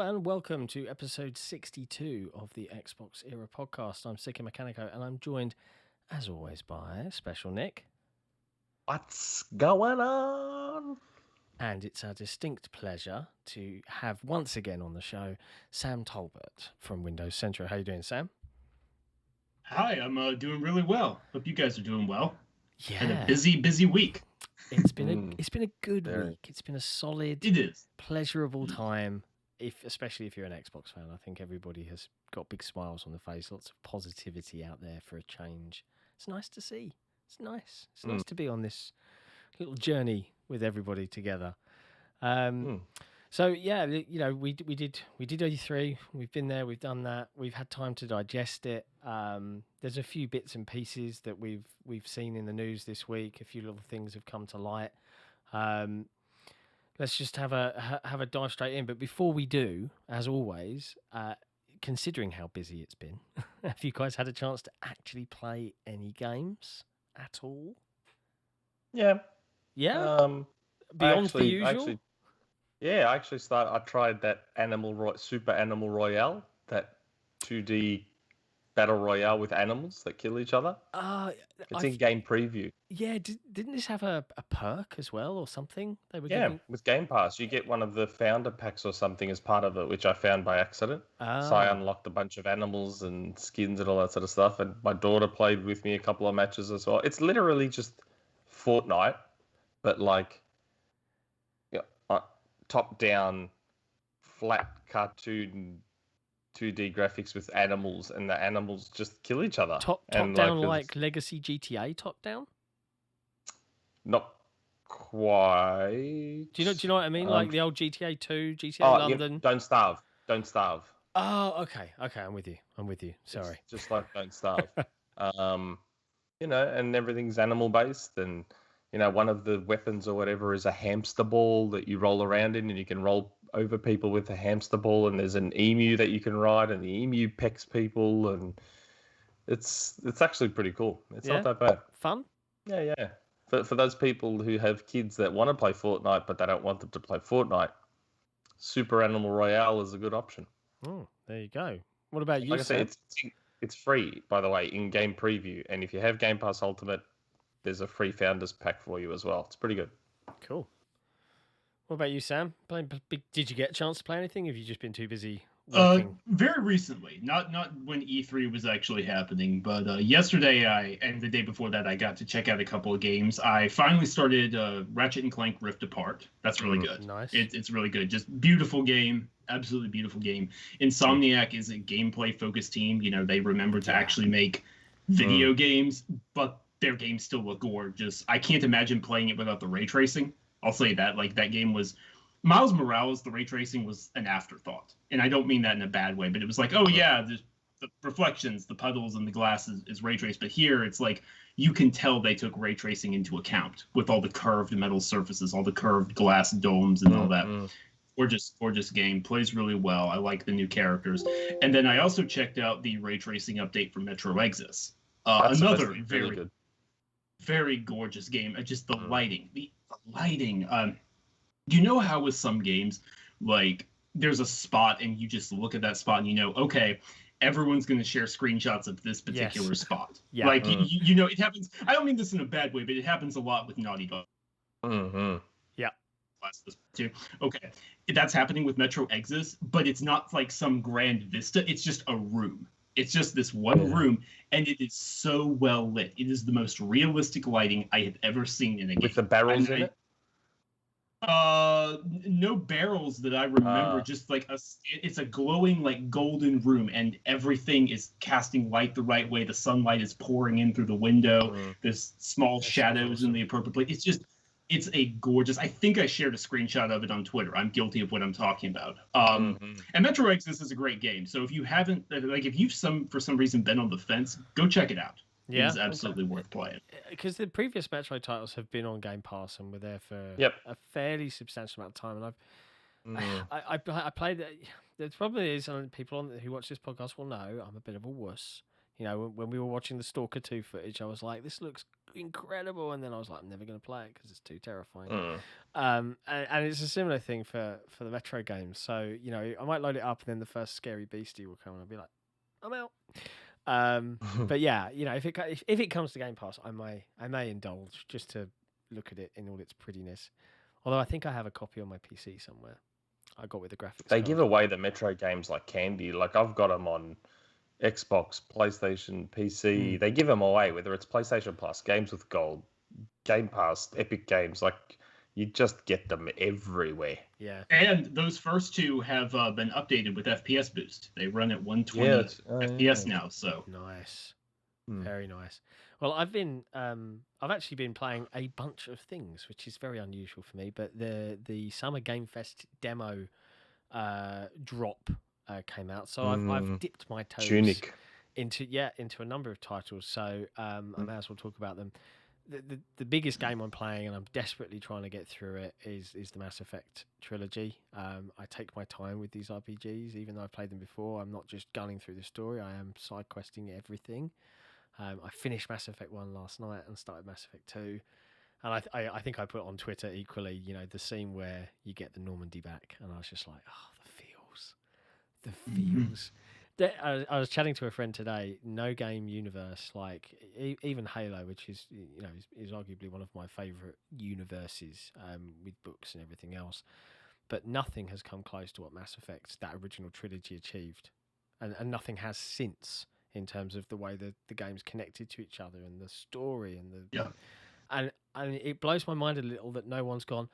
and welcome to episode 62 of the XboxEra podcast. I'm Sikamikanico, and I'm joined, as always, by Shpeshal Nick. What's going on? And it's our distinct pleasure to have once again on the show Sam Tolbert from Windows Central. How you doing, Sam? Hi, I'm doing really well. Hope you guys are doing well. Yeah, Had a busy week. It's been a good week. It's been a solid, pleasurable time. Especially if you're an Xbox fan, I think everybody has got big smiles on the face, lots of positivity out there for a change. It's nice to see. It's nice. It's nice to be on this little journey with everybody together. So yeah, you know, we did E3. We've been there. We've done that. We've had time to digest it. There's a few bits and pieces that we've seen in the news this week. A few little things have come to light. Let's just have a dive straight in. But before we do, as always, considering how busy it's been, have you guys had a chance to actually play any games at all? Yeah. Yeah. Beyond the usual. I tried that Super Animal Royale, that 2D battle royale with animals that kill each other. It's in game preview. Yeah, didn't this have a perk as well or something? They were with Game Pass, you get one of the founder packs or something as part of it, which I found by accident. So I unlocked a bunch of animals and skins and all that sort of stuff. And my daughter played with me a couple of matches as well. It's literally just Fortnite, but like top-down, flat cartoon 2D graphics with animals, and the animals just kill each other. Top down, like Legacy GTA top down? Not quite. Do you know what I mean? Like the old GTA 2, GTA London. Yeah, Don't starve. Oh, okay. I'm with you. Sorry. It's just like Don't Starve. And everything's animal based, and one of the weapons or whatever is a hamster ball that you roll around in, and you can roll over people with a hamster ball, and there's an emu that you can ride, and the emu pecks people, and it's actually pretty cool. It's not that bad. Fun? Yeah. For those people who have kids that want to play Fortnite, but they don't want them to play Fortnite, Super Animal Royale is a good option. Oh, there you go. What about you, Like I said, it's free, by the way, in game preview, and if you have Game Pass Ultimate, there's a free Founders Pack for you as well. It's pretty good. Cool. What about you, Sam? Did you get a chance to play anything? Have you just been too busy working? Very recently. Not when E3 was actually happening, but yesterday and the day before that, I got to check out a couple of games. I finally started Ratchet & Clank Rift Apart. That's really good. Nice. It's really good. Just beautiful game. Absolutely beautiful game. Insomniac is a gameplay-focused team. They remember to actually make video games, but their games still look gorgeous. I can't imagine playing it without the ray tracing. I'll say that. Like, that game was... Miles Morales, the ray tracing was an afterthought. And I don't mean that in a bad way, but it was like, oh, yeah, the reflections, the puddles, and the glass is ray traced. But here, it's like, you can tell they took ray tracing into account with all the curved metal surfaces, all the curved glass domes and all that. Gorgeous game. Plays really well. I like the new characters. And then I also checked out the ray tracing update for Metro Exodus. Another very good. Very gorgeous game. Just the lighting. The lighting. You know how with some games, like, there's a spot and you just look at that spot and okay, everyone's going to share screenshots of this particular spot. Yeah. Like, it happens. I don't mean this in a bad way, but it happens a lot with Naughty Dog. Yeah. Too. Okay. That's happening with Metro Exodus, but it's not like some grand vista. It's just a room. It's just this one room, and it is so well lit. It is the most realistic lighting I have ever seen in a game. With the barrels in it? No barrels that I remember. Just like it's a glowing, like, golden room, and everything is casting light the right way. The sunlight is pouring in through the window. There's small shadows in the appropriate place. It's a gorgeous... I think I shared a screenshot of it on Twitter. I'm guilty of what I'm talking about. And Metro Exodus is a great game. So if you haven't... Like, if you've for some reason been on the fence, go check it out. Yeah. It is absolutely worth playing. Because the previous Metro titles have been on Game Pass and were there for a fairly substantial amount of time. And I played... There probably is some people who watch this podcast will know I'm a bit of a wuss You know, when we were watching the Stalker 2 footage, I was like, this looks incredible. And then I was like, I'm never going to play it because it's too terrifying. And it's a similar thing for the Metro games. So, you know, I might load it up and then the first scary beastie will come and I'll be like, I'm out. But yeah, you know, if it comes to Game Pass, I may indulge just to look at it in all its prettiness. Although I think I have a copy on my PC somewhere. I got with the graphics They card. give away the Metro games like candy. Like I've got them on Xbox, PlayStation, PC. They give them away, whether it's PlayStation Plus, Games with Gold, Game Pass, Epic Games. Like you just get them everywhere. Yeah. And those first two have been updated with FPS boost. They run at 120 FPS now. So nice. Very nice. Well, I've actually been playing a bunch of things, which is very unusual for me. But the Summer Game Fest demo drop came out, so I've dipped my toes Tunic. into a number of titles. So I may as well talk about them. The biggest game I'm playing, and I'm desperately trying to get through it, is the Mass Effect trilogy. I take my time with these RPGs, even though I've played them before. I'm not just gunning through the story. I am side questing everything. I finished Mass Effect 1 last night and started Mass Effect 2. And I think I put on Twitter equally, you know, the scene where you get the Normandy back. And I was just like, oh, the feels. I was chatting to a friend today, no game universe, like even Halo, which is, you know, is arguably one of my favourite universes with books and everything else. But nothing has come close to what Mass Effect, that original trilogy, achieved. And nothing has since, in terms of the way the game's connected to each other and the story and and it blows my mind a little that no one's gone,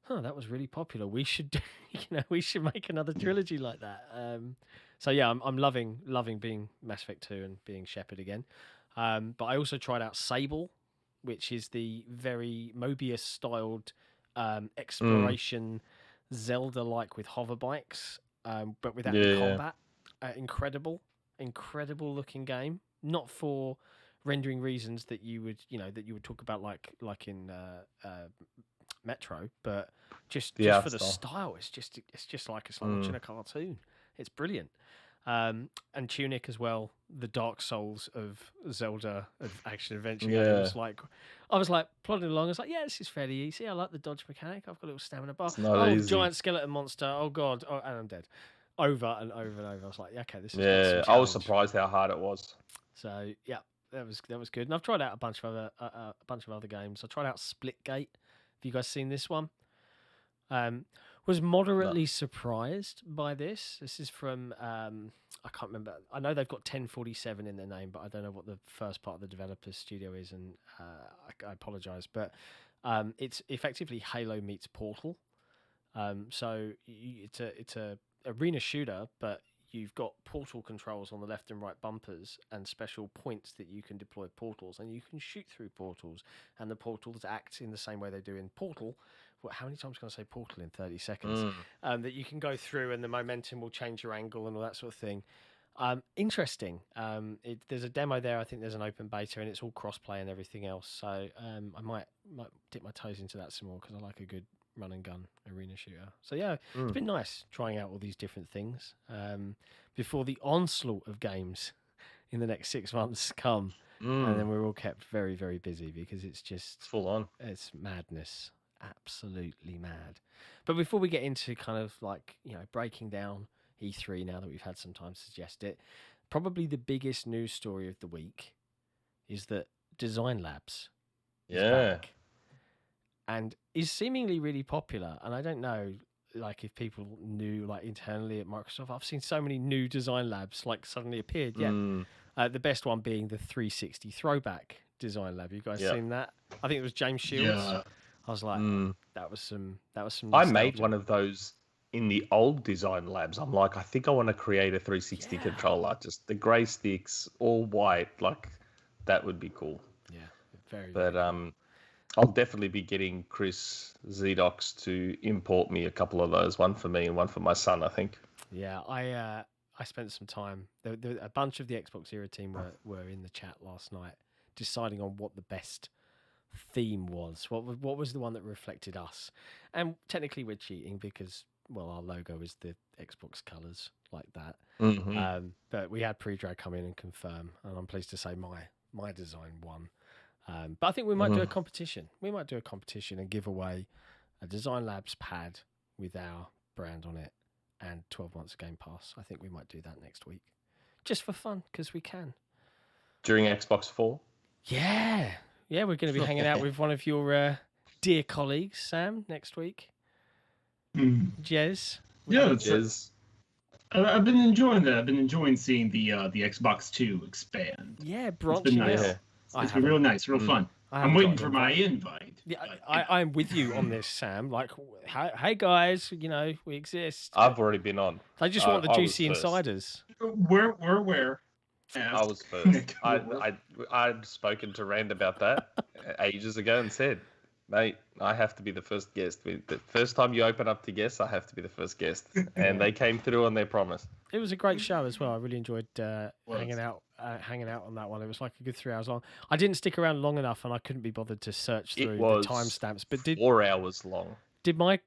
that was really popular. We should we should make another trilogy like that. So yeah, I'm loving being Mass Effect 2 and being Shepard again. But I also tried out Sable, which is the very Mobius styled exploration Zelda-like with hover bikes, but without any combat. Incredible looking game. Not for rendering reasons that you would talk about like in Metro, but just for the style. It's just like watching a cartoon. It's brilliant. And Tunic as well, the Dark Souls of Zelda action adventure games. Like I was like plodding along. I was like, yeah, this is fairly easy. I like the dodge mechanic. I've got a little stamina bar. Easy. Giant skeleton monster. Oh god. Oh, and I'm dead. Over and over and over. I was like, okay, this is I was surprised how hard it was. So yeah, that was good. And I've tried out a bunch of other games. I tried out Splitgate. Have you guys seen this one? Was moderately surprised by this. This is from I can't remember. I know they've got 1047 in their name, but I don't know what the first part of the developer's studio is, and I apologise. But it's effectively Halo meets Portal. So it's a arena shooter, but you've got portal controls on the left and right bumpers and special points that you can deploy portals, and you can shoot through portals, and the portals act in the same way they do in Portal. How many times can I say Portal in 30 seconds? That you can go through, and the momentum will change your angle and all that sort of thing. Interesting. There's a demo there. I think there's an open beta, and it's all cross-play and everything else. So I might dip my toes into that some more, because I like a good run and gun arena shooter. So yeah, it's been nice trying out all these different things before the onslaught of games in the next 6 months come, and then we're all kept very, very busy, because it's just full on. It's madness, absolutely mad. But before we get into kind of like, you know, breaking down E3, now that we've had some time to suggest it, probably the biggest news story of the week is that Design Labs is back. And is seemingly really popular. And I don't know, like, if people knew, like, internally at Microsoft. I've seen so many new Design Labs, like, suddenly appeared. The best one being the 360 throwback Design Lab. You guys seen that? I think it was James Shields. Yeah. I was like, that was some nostalgia. I made one of those in the old Design Labs. I'm like, I think I want to create a 360 controller. Just the grey sticks, all white. Like, that would be cool. Yeah, very cool. I'll definitely be getting Chris Zedox to import me a couple of those, one for me and one for my son, I think. Yeah, I spent some time. A bunch of the XboxEra team were in the chat last night, deciding on what the best theme was. What was the one that reflected us? And technically we're cheating, because our logo is the Xbox colours like that. Mm-hmm. But we had pre-drag come in and confirm, and I'm pleased to say my design won. But I think we might do a competition. We might do a competition and give away a Design Labs pad with our brand on it and 12 months of Game Pass. I think we might do that next week, just for fun, because we can. During Xbox 4? Yeah, we're going to be hanging out with one of your dear colleagues, Sam, next week. Jez. Yeah, Jez. I've been enjoying that. I've been enjoying seeing the Xbox 2 expand. Yeah, branching out. Nice. It's been real nice, real fun. I'm waiting for my invite. Yeah, I'm with you on this, Sam. Like, hey guys, we exist. I've already been on. I just want the juicy insiders. Where? I was first. I'd spoken to Rand about that ages ago and said, mate, I have to be the first guest. The first time you open up to guests, I have to be the first guest. And they came through on their promise. It was a great show as well. I really enjoyed hanging out on that one. It was like a good 3 hours long. I didn't stick around long enough, and I couldn't be bothered to search through the timestamps. But 4 hours long. Did my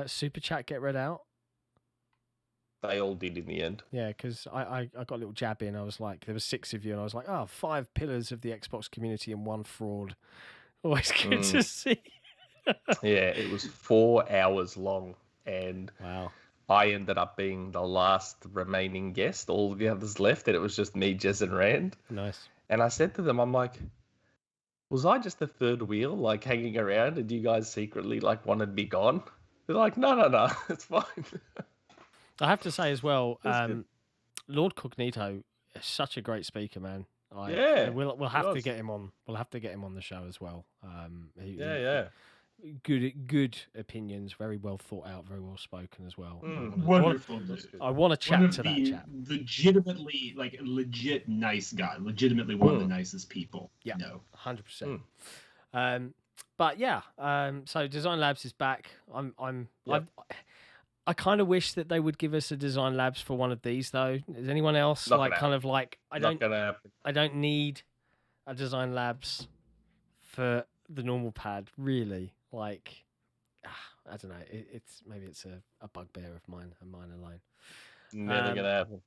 super chat get read out? They all did in the end. Yeah, because I got a little jab in. I was like, there were 6 of you, and I was like, 5 pillars of the Xbox community and 1 fraud. Always good to see. Yeah, it was 4 hours long, and wow. I ended up being the last remaining guest. All of the others left, and it was just me, Jez, and Rand. Nice. And I said to them, I'm like, was I just the third wheel, like hanging around, and you guys secretly like wanted me gone? They're like, no, it's fine. I have to say as well, Lord Cognito is such a great speaker, man. We'll have to get him on. We'll have to get him on the show as well. Good opinions, very well thought out, very well spoken as well. Wonderful. I want to chat to that chap. Legitimately, legit nice guy. Legitimately one of the nicest people. Yeah, 100%. But yeah, so Design Labs is back. I kind of wish that they would give us a Design Labs for one of these, though. Is anyone else I don't need a Design Labs for the normal pad, really. Like, I don't know. Maybe it's a bugbear of mine and mine alone. Never gonna happen.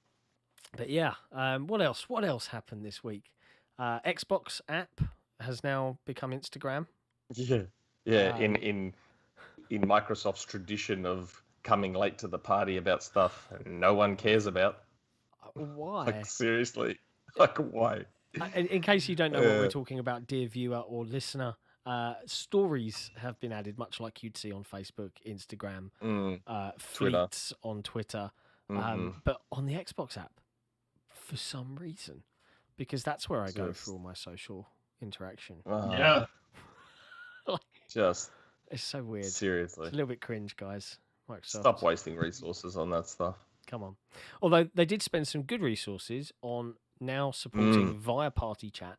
But yeah, what else? What else happened this week? Xbox app has now become Instagram. Yeah. In Microsoft's tradition of coming late to the party about stuff and no one cares about. Why? Like, seriously, like, why? In case you don't know what we're talking about, dear viewer or listener, stories have been added, much like you'd see on Facebook, Instagram, fleets on Twitter, but on the Xbox app, for some reason, because that's where I go for all my social interaction. It's so weird. Seriously, it's a little bit cringe, guys. Microsoft. Stop wasting resources on that stuff. Come on. Although they did spend some good resources on now supporting via party chat,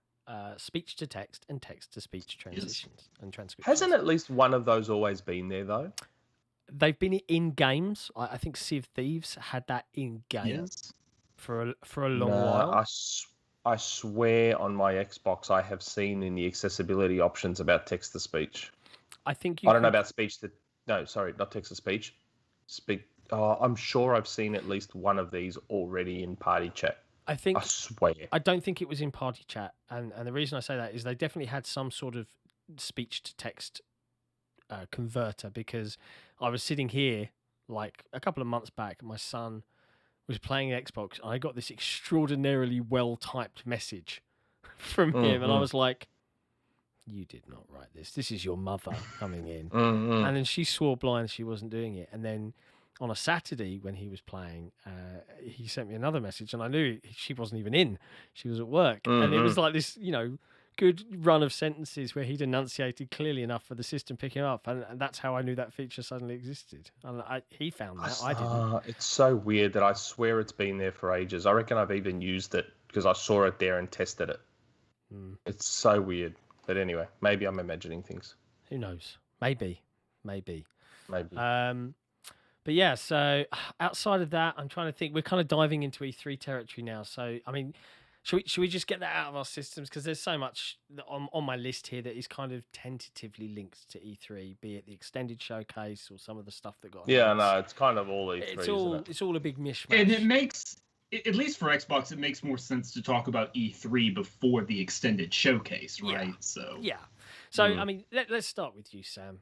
speech to text and text to speech transitions and transcriptions. Hasn't at least one of those always been there though? They've been in games. I think Sea of Thieves had that in game for a long while. I swear on my Xbox, I have seen in the accessibility options about text to speech. I think I don't know about speech to. No, sorry, not text to speech. I'm sure I've seen at least one of these already in party chat. I swear. I don't think it was in party chat, and the reason I say that is they definitely had some sort of speech to text converter, because I was sitting here like a couple of months back. My son was playing Xbox, and I got this extraordinarily well typed message from him, and I was like, "You did not write this. This is your mother coming in." And then she swore blind she wasn't doing it. And then on a Saturday when he was playing, he sent me another message, and I knew she wasn't even in. She was at work. And it was like this, good run of sentences where he'd enunciated clearly enough for the system picking up. And that's how I knew that feature suddenly existed. And he found that. I didn't. It's so weird that I swear it's been there for ages. I reckon I've even used it because I saw it there and tested it. It's so weird. But anyway, maybe I'm imagining things. Who knows? Maybe. But yeah, so outside of that, I'm trying to think. We're kind of diving into E3 territory now. So, I mean, Should we just get that out of our systems? Because there's so much on my list here that is kind of tentatively linked to E3, be it the extended showcase or some of the stuff that got announced. No, it's kind of all E3, It's all a big mishmash. And it makes, at least for Xbox, it makes more sense to talk about E3 before the extended showcase, right? So I mean, let's start with you, Sam.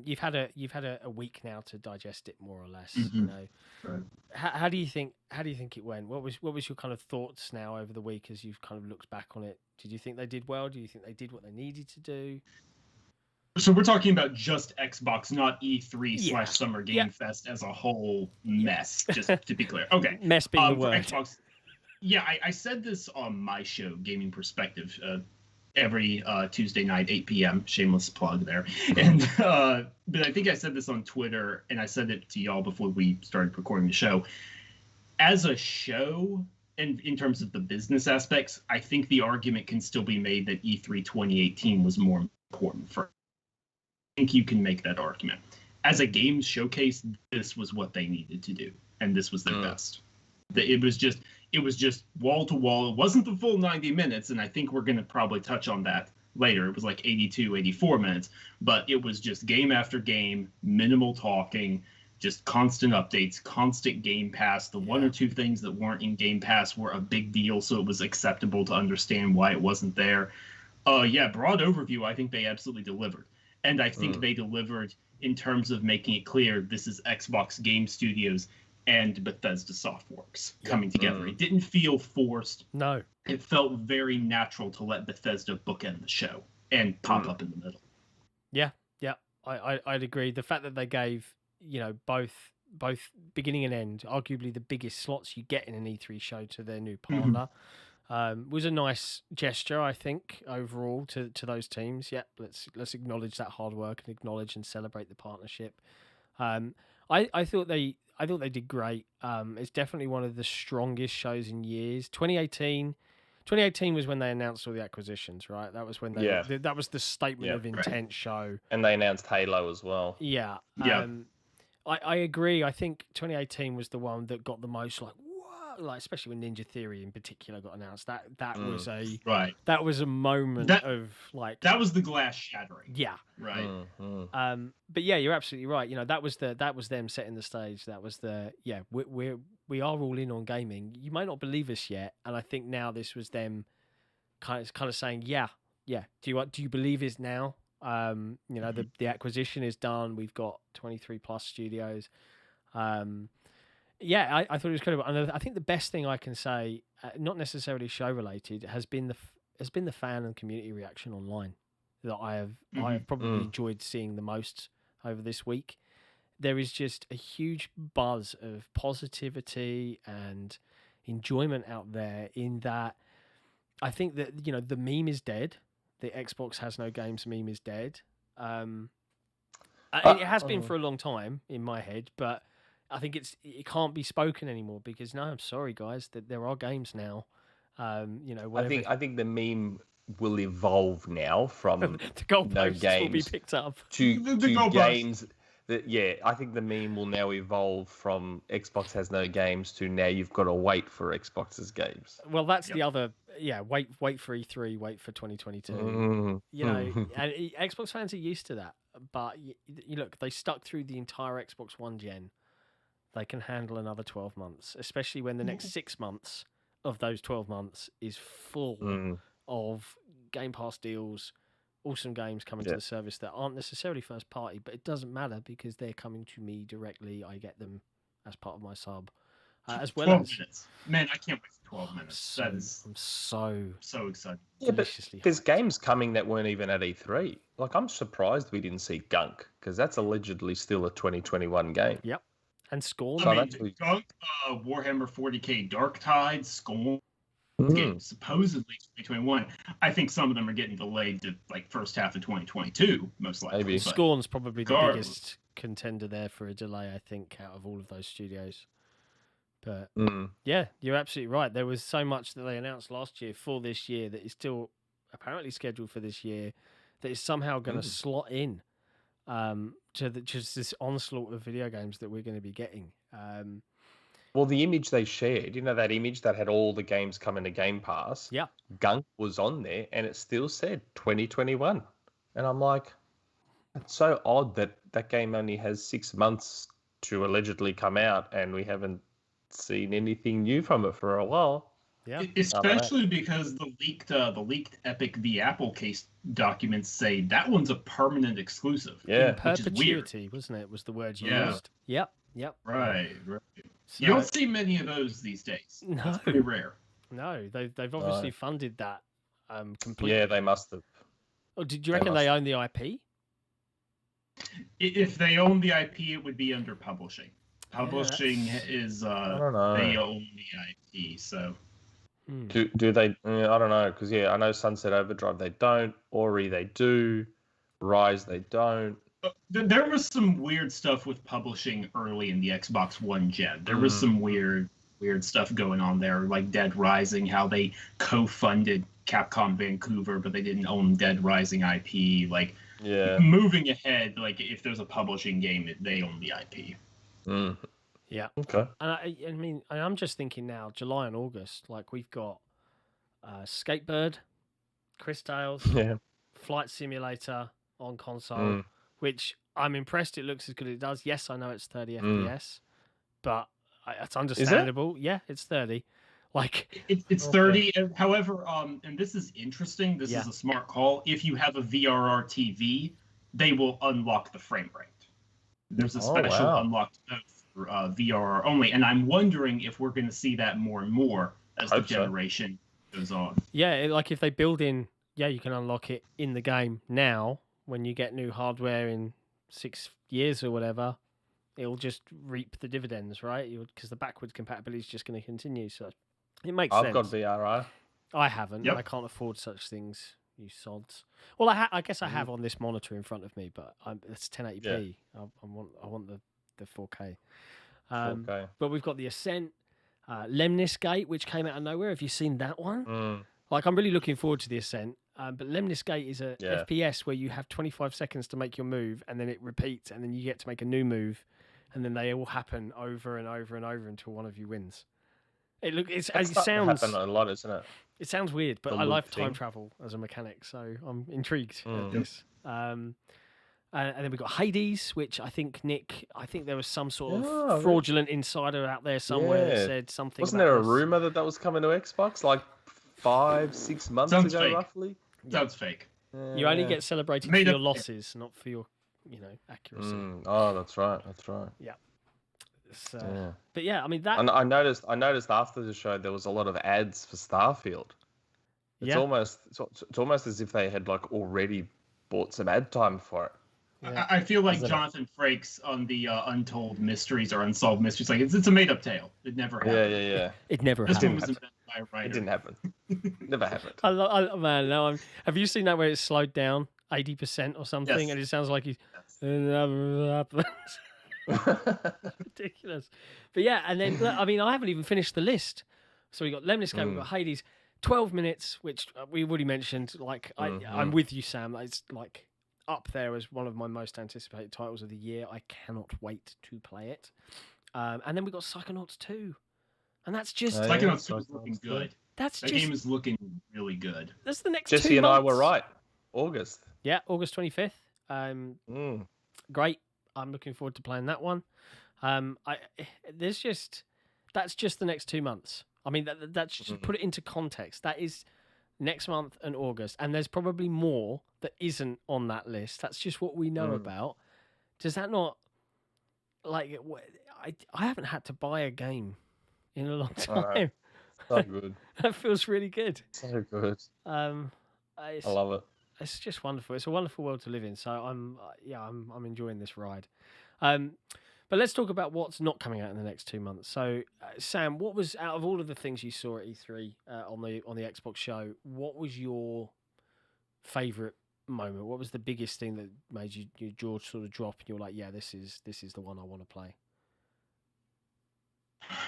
You've had a week now to digest it, more or less. You know, right. How do you think it went? What was your kind of thoughts now over the week as you've kind of looked back on it? Did you think they did well? Do you think they did what they needed to do? So we're talking about just Xbox, not E3 / Summer Game Fest as a whole mess. Just to be clear, okay. Mess being the word. Xbox, I said this on my show, Gaming Perspective. Every Tuesday night, 8 p.m. Shameless plug there. And but I think I said this on Twitter, and I said it to y'all before we started recording the show. As a show, and in terms of the business aspects, I think the argument can still be made that E3 2018 was more important for. I think you can make that argument. As a games showcase, this was what they needed to do, and this was their best. It was just wall to wall. It wasn't the full 90 minutes, and I think we're going to probably touch on that later. It was like 82, 84 minutes, but it was just game after game, minimal talking, just constant updates, constant Game Pass. The one or two things that weren't in Game Pass were a big deal, so it was acceptable to understand why it wasn't there. Broad overview, I think they absolutely delivered. And I think they delivered in terms of making it clear this is Xbox Game Studios and Bethesda Softworks coming together. It didn't feel forced. No. It felt very natural to let Bethesda bookend the show and pop up in the middle. Yeah. I'd agree. The fact that they gave, both beginning and end, arguably the biggest slots you get in an E3 show to their new partner, was a nice gesture, I think, overall to those teams. Yeah, let's acknowledge that hard work and acknowledge and celebrate the partnership. I thought they did great. It's definitely one of the strongest shows in years. 2018 was when they announced all the acquisitions, right? That was when that was the statement of intent show. And they announced Halo as well. Yeah. I agree. I think 2018 was the one that got the most especially when Ninja Theory in particular got announced. That was that was a moment of like that was the glass shattering. Yeah. Right. But yeah, you're absolutely right. That was them setting the stage. That was we are all in on gaming. You may not believe us yet, and I think now this was them kind of saying, do you believe it now? The acquisition is done. We've got 23 plus studios. I thought it was incredible. And I think the best thing I can say, not necessarily show related, has been the fan and community reaction online that I have probably enjoyed seeing the most over this week. There is just a huge buzz of positivity and enjoyment out there. In that, I think that the meme is dead. The Xbox has no games meme is dead. It has been for a long time in my head, but I think it can't be spoken anymore because I'm sorry guys, that there are games now. I think the meme will evolve now from the goalposts no games will be picked up to games. I think the meme will now evolve from Xbox has no games to now you've got to wait for Xbox's games. Well, that's the other. Wait for E3, wait for 2022. And Xbox fans are used to that. But look, they stuck through the entire Xbox One gen. They can handle another 12 months, especially when the next 6 months of those 12 months is full of Game Pass deals, awesome games coming to the service that aren't necessarily first party, but it doesn't matter because they're coming to me directly. I get them as part of my sub. As well 12 as minutes. Man, I can't wait for 12 minutes. I'm so excited. Yeah, but there's games coming that weren't even at E3. Like, I'm surprised we didn't see Gunk, because that's allegedly still a 2021 game. Yep. And Scorn. Gunk, Warhammer 40k Dark Tide, Scorn, supposedly 2021. I think some of them are getting delayed to like first half of 2022, most likely. Maybe. Scorn's probably the biggest contender there for a delay, I think, out of all of those studios. But yeah, you're absolutely right. There was so much that they announced last year for this year that is still apparently scheduled for this year that is somehow going to slot in to just this onslaught of video games that we're going to be getting. Well, the image they shared, that image that had all the games coming to Game Pass. Yeah. Gunk was on there, and it still said 2021, and I'm like, it's so odd that that game only has 6 months to allegedly come out, and we haven't seen anything new from it for a while. Yeah, especially because the leaked Epic v Apple case documents say that one's a permanent exclusive. Yeah, in perpetuity, wasn't it? Was the word used? Yep. Right. So, you don't see many of those these days. No, it's pretty rare. No, they've obviously funded that completely. Yeah, they must have. Oh, did you reckon they own the IP? If they own the IP, it would be under publishing. Publishing is I don't know. They own the IP, so. Do they? I don't know, because I know Sunset Overdrive they don't, Ori they do, Rise they don't. There was some weird stuff with publishing early in the Xbox One gen. There was some weird stuff going on there, like Dead Rising, how they co-funded Capcom Vancouver, but they didn't own Dead Rising IP. Like, moving ahead, like if there's a publishing game, they own the IP. Yeah. Okay. And I mean, I'm just thinking now, July and August, like we've got Skatebird, CrisTales, Flight Simulator on console, which I'm impressed it looks as good as it does. Yes, I know it's 30 FPS, but it's understandable. Yeah, it's 30. Like it's 30. However, and this is interesting. This is a smart call. If you have a VRR TV, they will unlock the frame rate. There's a special unlocked mode for VRR only, and I'm wondering if we're going to see that more and more as the generation goes on. Yeah, like if they build in, you can unlock it in the game now. When you get new hardware in 6 years or whatever, it'll just reap the dividends, right? Because the backwards compatibility is just going to continue. So it makes sense. I've got VRR. I haven't. Yep. I can't afford such things, you sods. Well, I guess I have on this monitor in front of me, but it's 1080p. Yeah. I want the 4K. 4K. But we've got the Ascent, Lemnis Gate, which came out of nowhere. Have you seen that one? Like, I'm really looking forward to the Ascent. But Lemnis Gate is a FPS where you have 25 seconds to make your move, and then it repeats, and then you get to make a new move, and then they all happen over and over and over until one of you wins. It sounds happen a lot, isn't it? It sounds weird, but I love time travel as a mechanic, so I'm intrigued at this. And then we've got Hades, which I think there was some sort of fraudulent insider out there somewhere that said something. Wasn't there a rumor that was coming to Xbox like 5-6 months ago, fake. Roughly? Sounds fake. You only get celebrated for your losses, not for your, accuracy. Oh, that's right. Yeah. So, but I mean that. And I noticed after the show there was a lot of ads for Starfield. It's almost as if they had like already bought some ad time for it. Yeah. I feel like Jonathan Frakes on the Untold Mysteries or Unsolved Mysteries. Like it's a made up tale. It never happened. Yeah. It never happened. It didn't happen. Never happened. Man, no. Have you seen that where it's slowed down 80% or something, and it sounds like he's. Ridiculous. But and then I mean I haven't even finished the list. So we got Lemnis Game, we got Hades, 12 minutes, which we've already mentioned. Like I'm with you, Sam. It's like up there as one of my most anticipated titles of the year. I cannot wait to play it. And then we got Psychonauts 2. And that's just Psychonauts 2 is looking good. That game is looking really good. That's the next Jesse 2 and months. I were right. August. Yeah, August 25th. Great. I'm looking forward to playing that one. That's just the next 2 months. I mean, that's just put it into context. That is next month and August, and there's probably more that isn't on that list. That's just what we know about. Does that not like? I haven't had to buy a game in a long time. So good. That feels really good. So good. I love it. It's just wonderful. It's a wonderful world to live in. So I'm enjoying this ride. But let's talk about what's not coming out in the next 2 months. So, Sam, what was out of all of the things you saw at E3 on the Xbox show? What was your favorite moment? What was the biggest thing that made your jaw sort of drop and you're like, yeah, this is the one I want to play?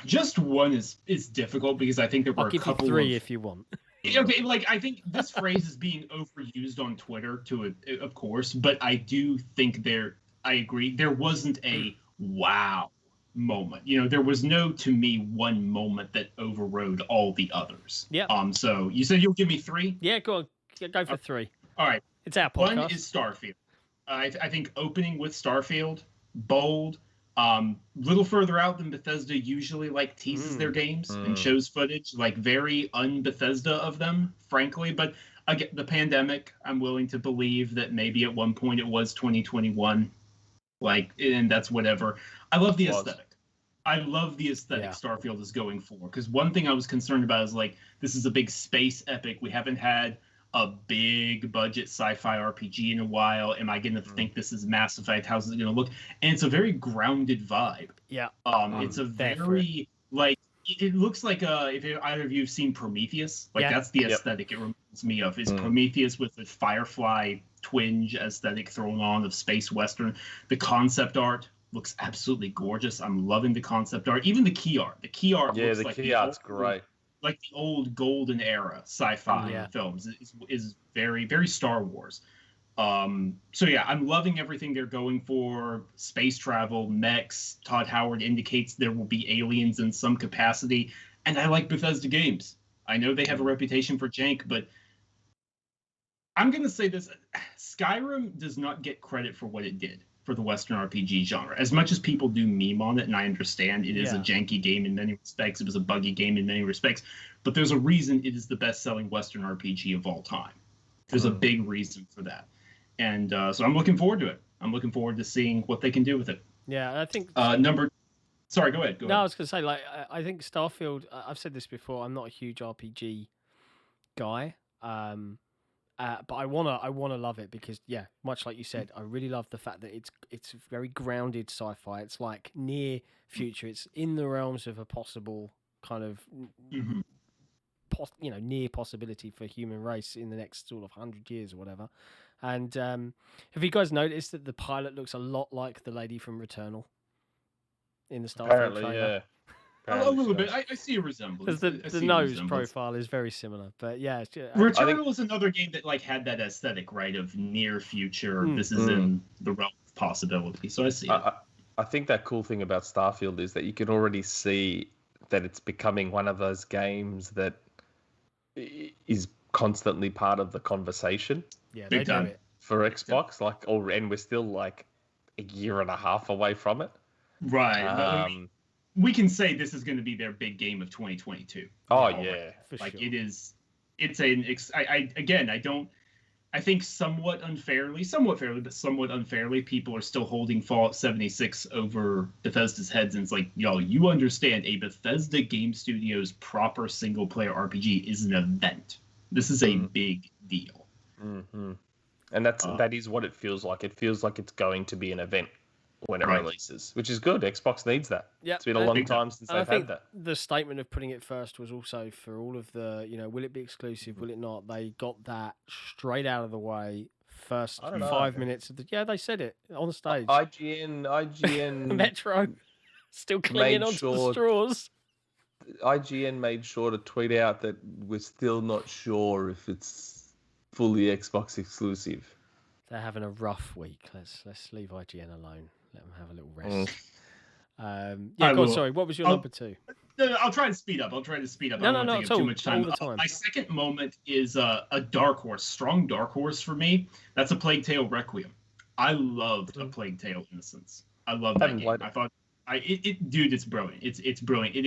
Just one is difficult because I think there were a couple. I'll give you 3 if you want. Okay, like I think this phrase is being overused on Twitter of course, but I do think I agree. There wasn't a wow moment. You know, there was no, to me, one moment that overrode all the others. Yeah. So you said you'll give me 3? Yeah, go on. Go for 3. All right. It's our podcast. One is Starfield. I think opening with Starfield, bold, little further out than Bethesda usually teases their games and shows footage, very un-Bethesda of them, frankly. But again, the pandemic, I'm willing to believe that maybe at one point it was 2021, and that's whatever. I love the aesthetic. I love the aesthetic Starfield is going for, because one thing I was concerned about is this is a big space epic. We haven't had a big budget sci-fi RPG in a while. Am I going to think this is Mass Effect? How's it going to look? And it's a very grounded vibe. Yeah. It's a very it looks like if either of you have seen Prometheus, that's the aesthetic it reminds me of. Is Prometheus with the Firefly twinge aesthetic thrown on of space western. The concept art looks absolutely gorgeous. I'm loving the concept art. Even the key art. The key art looks the key art's great. Like the old golden era sci-fi films is very, very Star Wars. So yeah, I'm loving everything they're going for. Space travel, mechs. Todd Howard indicates there will be aliens in some capacity, and I like Bethesda games. I know they have a reputation for jank, but I'm gonna say this: Skyrim does not get credit for what it did for the Western RPG genre. As much as people do meme on it, and I understand it is a janky game in many respects, it was a buggy game in many respects, but there's a reason it is the best-selling Western RPG of all time. There's a big reason for that. And so I'm looking forward to it. I'm looking forward to seeing what they can do with it. Yeah, I think... Sorry, go ahead. I was going to say, I think Starfield, I've said this before, I'm not a huge RPG guy, but I wanna love it because much like you said, I really love the fact that it's very grounded sci-fi. It's near future. It's in the realms of a possible kind of near possibility for human race in the next sort of 100 years or whatever. And have you guys noticed that the pilot looks a lot like the lady from Returnal in the Starfield trailer? A little bit. I see a resemblance. The nose profile is very similar, but Returnal was another game that had that aesthetic, right, of near future. This is in the realm of possibility. So I see it. I think that cool thing about Starfield is that you can already see that it's becoming one of those games that is constantly part of the conversation. Yeah, they do it for Xbox. And we're still a year and a half away from it. Right. We can say this is going to be their big game of 2022. Oh yeah, for sure. I think somewhat unfairly, people are still holding Fallout 76 over Bethesda's heads, and it's you understand a Bethesda game studio's proper single player RPG is an event. This is a big deal. Mm-hmm. And that is what it feels like. It feels like it's going to be an event when it releases, which is good. Xbox needs that. Yeah, it's been a long time since they've had that. The statement of putting it first was also for all of the, will it be exclusive? Will it not? They got that straight out of the way. First 5 minutes of they said it on stage. IGN, Metro, still clinging onto the straws. IGN made sure to tweet out that we're still not sure if it's fully Xbox exclusive. They're having a rough week. Let's leave IGN alone. Let them have a little rest. Go on, sorry. What was your number 2? No, I'll try to speed up. No, not take up too much time. My second moment is a dark horse, strong dark horse for me. That's a Plague Tale Requiem. I loved A Plague Tale Innocence. I love that game. I thought, dude, it's brilliant. It's brilliant. It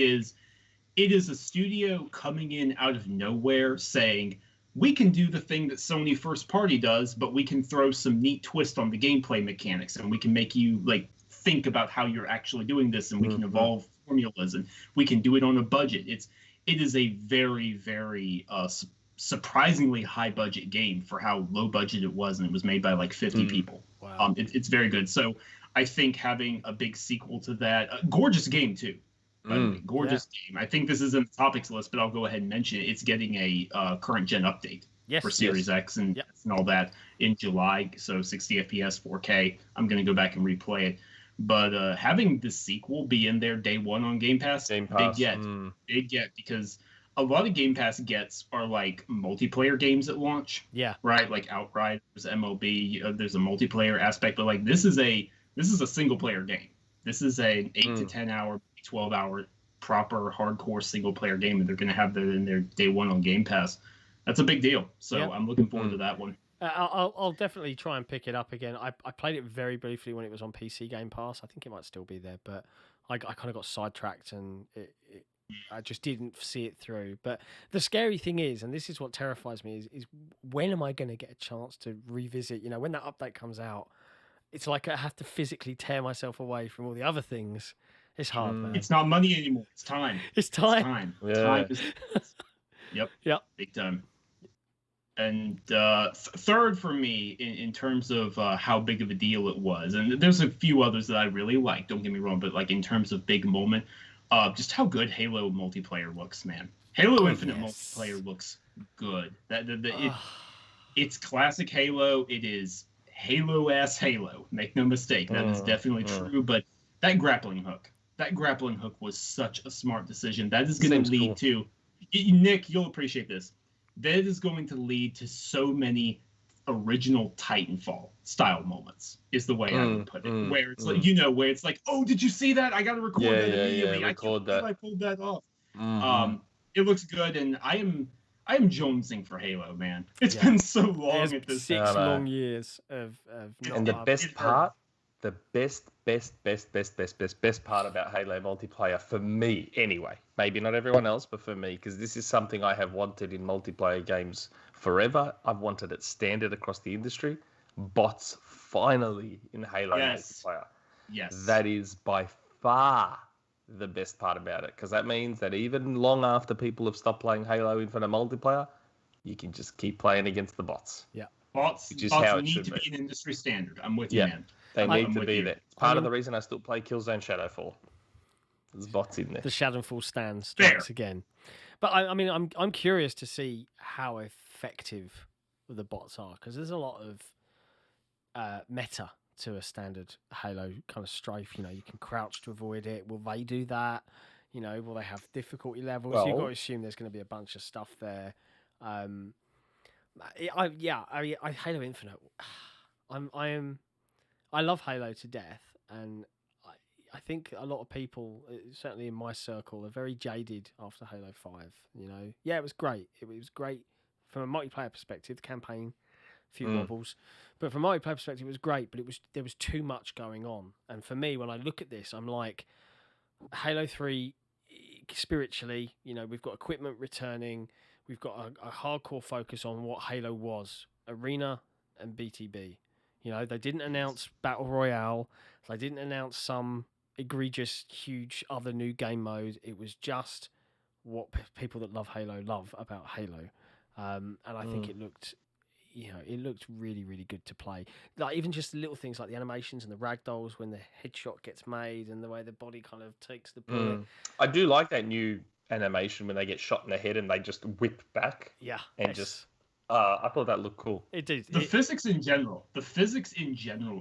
is a studio coming in out of nowhere saying, we can do the thing that Sony first party does, but we can throw some neat twist on the gameplay mechanics, and we can make you think about how you're actually doing this, and we can evolve formulas, and we can do it on a budget. It is a very, very surprisingly high budget game for how low budget it was, and it was made by 50 people. Wow. It's very good. So I think having a big sequel to that, gorgeous game too. Gorgeous game. I think this is in the topics list, but I'll go ahead and mention it. It's getting a current gen update for Series X and all that in July. So 60 FPS, 4K. I'm going to go back and replay it. But having the sequel be in there day one on Game Pass. Big get. Because a lot of Game Pass gets are multiplayer games at launch. Yeah. Right? Like Outright, there's MLB, there's a multiplayer aspect, but this is a single player game. This is an 8 to 10 hour, 12 hour proper hardcore single player game, and they're going to have that in their day one on Game Pass. That's a big deal. So I'm looking forward to that one. I'll definitely try and pick it up again. I played it very briefly when it was on PC Game Pass. I think it might still be there, but I kind of got sidetracked and I just didn't see it through. But the scary thing is, and this is what terrifies me, is when am I going to get a chance to revisit? You know, when that update comes out, it's like I have to physically tear myself away from all the other things. It's hard, man. It's not money anymore. It's time. It's time. Yeah. Time is... Yep. Big time. And third for me, in terms of how big of a deal it was, and there's a few others that I really like, don't get me wrong, but like in terms of big moment, just how good Halo multiplayer looks, man. Halo Infinite multiplayer looks good. It's classic Halo. It is Halo-ass Halo. Make no mistake. That is definitely true, but that grappling hook was such a smart decision. That is going to lead to... Nick, you'll appreciate this. That is going to lead to so many original Titanfall style moments, is the way I would put it. Where it's like, where it's like, oh, did you see that? I got to record that immediately. I pulled that off. It looks good, and I am jonesing for Halo, man. It's been so long at this 6 long years of and the best part, the best part about Halo multiplayer for me, anyway, maybe not everyone else, but for me, because this is something I have wanted in multiplayer games forever. I've wanted it standard across the industry. Bots finally in Halo multiplayer. Yes. That is by far the best part about it, because that means that even long after people have stopped playing Halo Infinite multiplayer, you can just keep playing against the bots. Yeah. Bots need to be an industry standard. I'm with you, man. They need to be there. It's part of the reason I still play Killzone Shadowfall. There's bots in there. The Shadowfall stand strikes again. But I mean, I'm curious to see how effective the bots are, because there's a lot of meta to a standard Halo kind of strafe. You know, you can crouch to avoid it. Will they do that? You know, will they have difficulty levels? Well, you've got to assume there's going to be a bunch of stuff there. Halo Infinite. I love Halo to death, and I think a lot of people, certainly in my circle, are very jaded after Halo 5. You know, it was great. It was great from a multiplayer perspective. The campaign, a few wobbles, but from a multiplayer perspective, it was great. But there was too much going on, and for me, when I look at this, I'm like, Halo 3 spiritually. You know, we've got equipment returning. We've got a hardcore focus on what Halo was, Arena and BTB. You know, they didn't announce Battle Royale. They didn't announce some egregious, huge other new game mode. It was just what people that love Halo love about Halo. And I think it looked really, really good to play. Like even just the little things like the animations and the ragdolls when the headshot gets made and the way the body kind of takes the bullet. I do like that new animation when they get shot in the head and they just whip back. Yeah. And just... I thought that looked cool. It did. The physics in general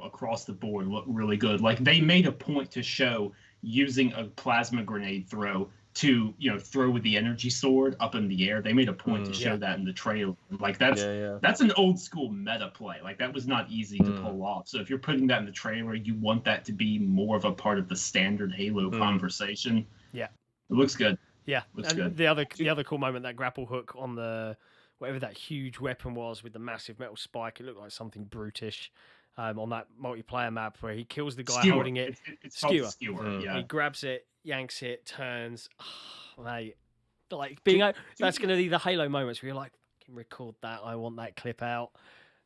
across the board look really good. Like they made a point to show using a plasma grenade throw to, throw with the energy sword up in the air. They made a point to show that in the trailer. Like that's an old school meta play. Like that was not easy to pull off. So if you're putting that in the trailer, you want that to be more of a part of the standard Halo conversation. Yeah. It looks good. Yeah. Looks and good. The other cool moment, that grapple hook on the whatever that huge weapon was with the massive metal spike, it looked like something brutish on that multiplayer map where he kills the guy holding it. It's called skewer. Yeah. He grabs it, yanks it, turns. Oh, mate, like that's going to be the Halo moments where you're like, I can record that. I want that clip out.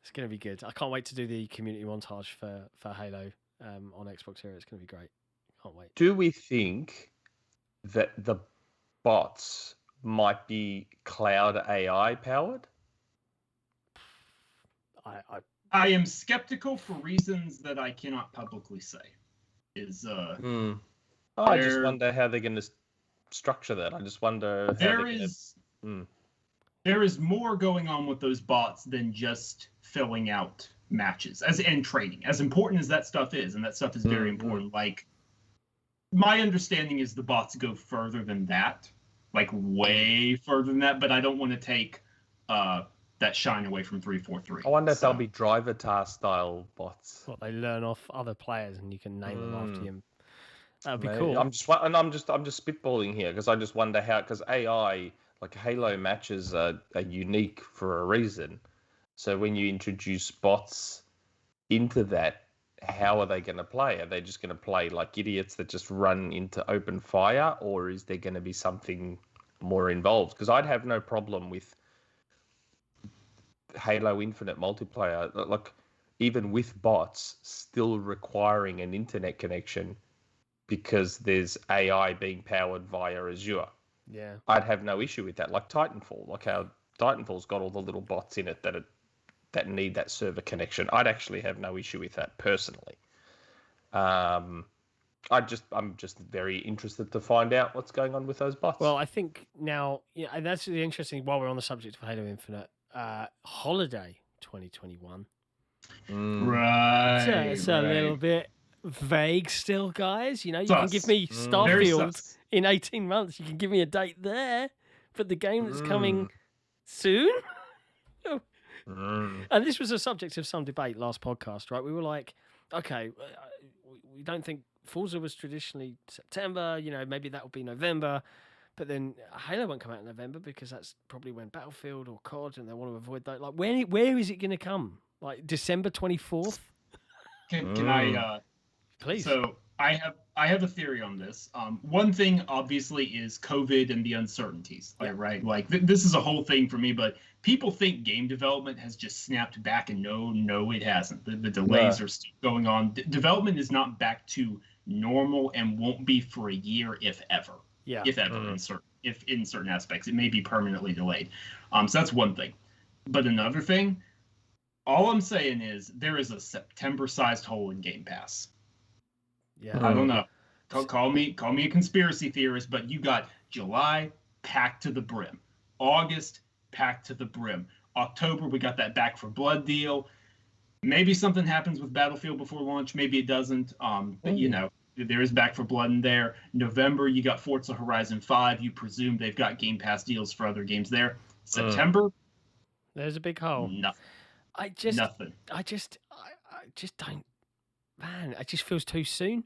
It's going to be good. I can't wait to do the community montage for Halo on XboxEra. It's going to be great. Can't wait. Do we think that the bots might be cloud AI powered? I am skeptical for reasons that I cannot publicly say. I just wonder how they're going to structure that. I just wonder how there is more going on with those bots than just filling out matches and training. As important as that stuff is, and that stuff is very important. Like my understanding is the bots go further than that. Like way further than that, but I don't want to take that shine away from 343. I wonder if they'll be driver task style bots. What, they learn off other players and you can name them after you. That'd be cool. I'm just spitballing here because I just wonder how, because AI, like Halo matches are unique for a reason. So when you introduce bots into that, how are they going to play? Are they just going to play like idiots that just run into open fire, or is there going to be something more involved? Because I'd have no problem with Halo Infinite multiplayer, like even with bots, still requiring an internet connection because there's AI being powered via Azure. Yeah, I'd have no issue with that. Like Titanfall, like how Titanfall's got all the little bots in it that need that server connection. I'd actually have no issue with that personally. I'm just very interested to find out what's going on with those bots. Well, I think now, and that's really interesting. While we're on the subject of Halo Infinite, Holiday 2021. Right. It's a little bit vague still, guys. You can give me Starfield in 18 months. You can give me a date there, but the game that's coming soon. And this was a subject of some debate last podcast, right? We were like, okay, we don't think Forza was traditionally September. Maybe that will be November. But then Halo won't come out in November because that's probably when Battlefield or COD, and they want to avoid that. Like, where is it going to come? Like December 24th? Can I? Please. So I have a theory on this. One thing obviously is COVID and the uncertainties. Right? Like this is a whole thing for me. But people think game development has just snapped back, and no, it hasn't. The delays are still going on. Development is not back to normal and won't be for a year, if ever. Yeah. If ever, in certain aspects, it may be permanently delayed. So that's one thing. But another thing, all I'm saying is there is a September-sized hole in Game Pass. Yeah. I don't know. Call me a conspiracy theorist, but you got July packed to the brim, August packed to the brim, October we got that Back 4 Blood deal. Maybe something happens with Battlefield before launch, maybe it doesn't. But there is Back 4 Blood in there. November, you got Forza Horizon 5. You presume they've got Game Pass deals for other games there. September, there's a big hole. Nothing. Nothing. I just don't. Man, it just feels too soon.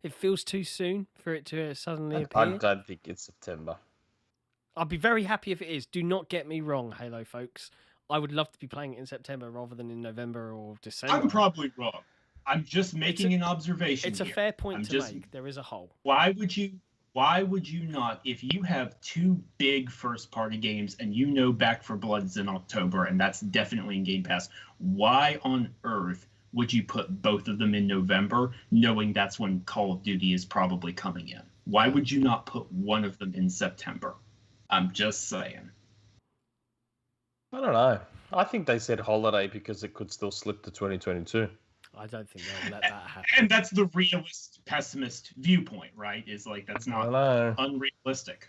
It feels too soon for it to suddenly appear. I don't think it's September. I'd be very happy if it is. Do not get me wrong, Halo folks. I would love to be playing it in September rather than in November or December. I'm probably wrong. I'm just making an observation. It's a fair point to make. There is a hole. Why would you not, if you have two big first-party games and Back 4 Blood's in October and that's definitely in Game Pass, why on earth would you put both of them in November, knowing that's when Call of Duty is probably coming in? Why would you not put one of them in September? I'm just saying. I don't know. I think they said holiday because it could still slip to 2022. I don't think they'll let that happen. And that's the realist, pessimist viewpoint, right? Is like that's not unrealistic.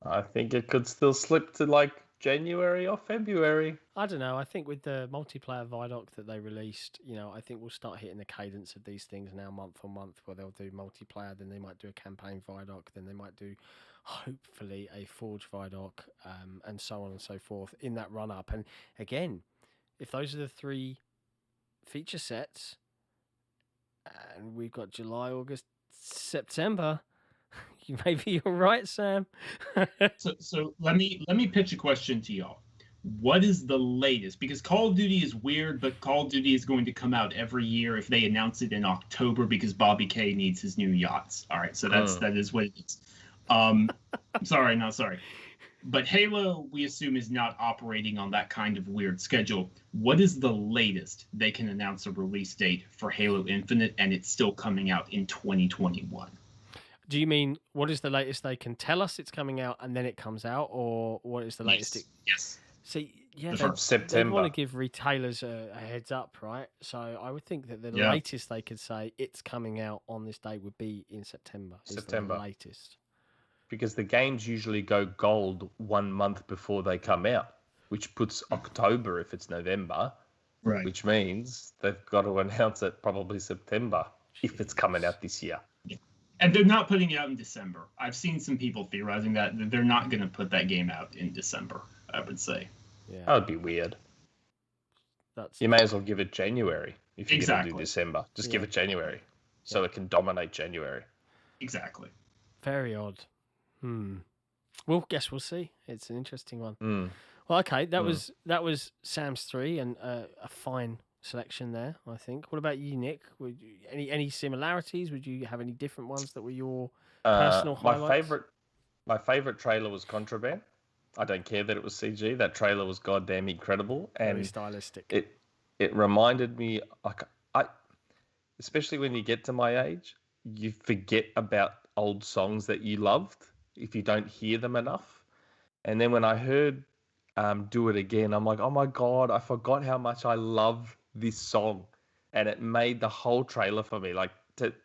I think it could still slip to like January or February. I don't know. I think with the multiplayer Vidoc that they released, I think we'll start hitting the cadence of these things now month on month, where they'll do multiplayer, then they might do a campaign Vidoc, then they might do hopefully a Forge Vidoc, and so on and so forth in that run up. And again, if those are the three feature sets, and we've got July, August, September, maybe you're right, Sam. so let me pitch a question to y'all. What is the latest? Because Call of Duty is weird, but Call of Duty is going to come out every year if they announce it in October because Bobby K needs his new yachts. All right, so that is what it is. Sorry. But Halo, we assume, is not operating on that kind of weird schedule. What is the latest they can announce a release date for Halo Infinite, and it's still coming out in 2021? Do you mean what is the latest they can tell us it's coming out and then it comes out, or what is the latest? Yes. See, yeah, September. They want to give retailers a heads up, right? So I would think that the latest they could say it's coming out on this day would be in September. September. The latest. Because the games usually go gold 1 month before they come out, which puts October if it's November, right? Which means they've got to announce it probably September if it's coming out this year. Yeah. And they're not putting it out in December. I've seen some people theorizing that they're not going to put that game out in December, I would say. Yeah. That would be weird. You may as well give it January if you're going to do December. Just give it January so it can dominate January. Exactly. Very odd. Well, guess we'll see. It's an interesting one. Well, okay, that was Sam's 3 and a fine selection there, I think. What about you, Nick? Would you, any similarities? Would you have any different ones that were your personal highlights? My favorite trailer was Contraband. I don't care that it was CG. That trailer was goddamn incredible and very stylistic. It reminded me, like, especially when you get to my age, you forget about old songs that you loved if you don't hear them enough. And then when I heard Do It Again, I'm like, oh my God, I forgot how much I love this song. And it made the whole trailer for me. Like,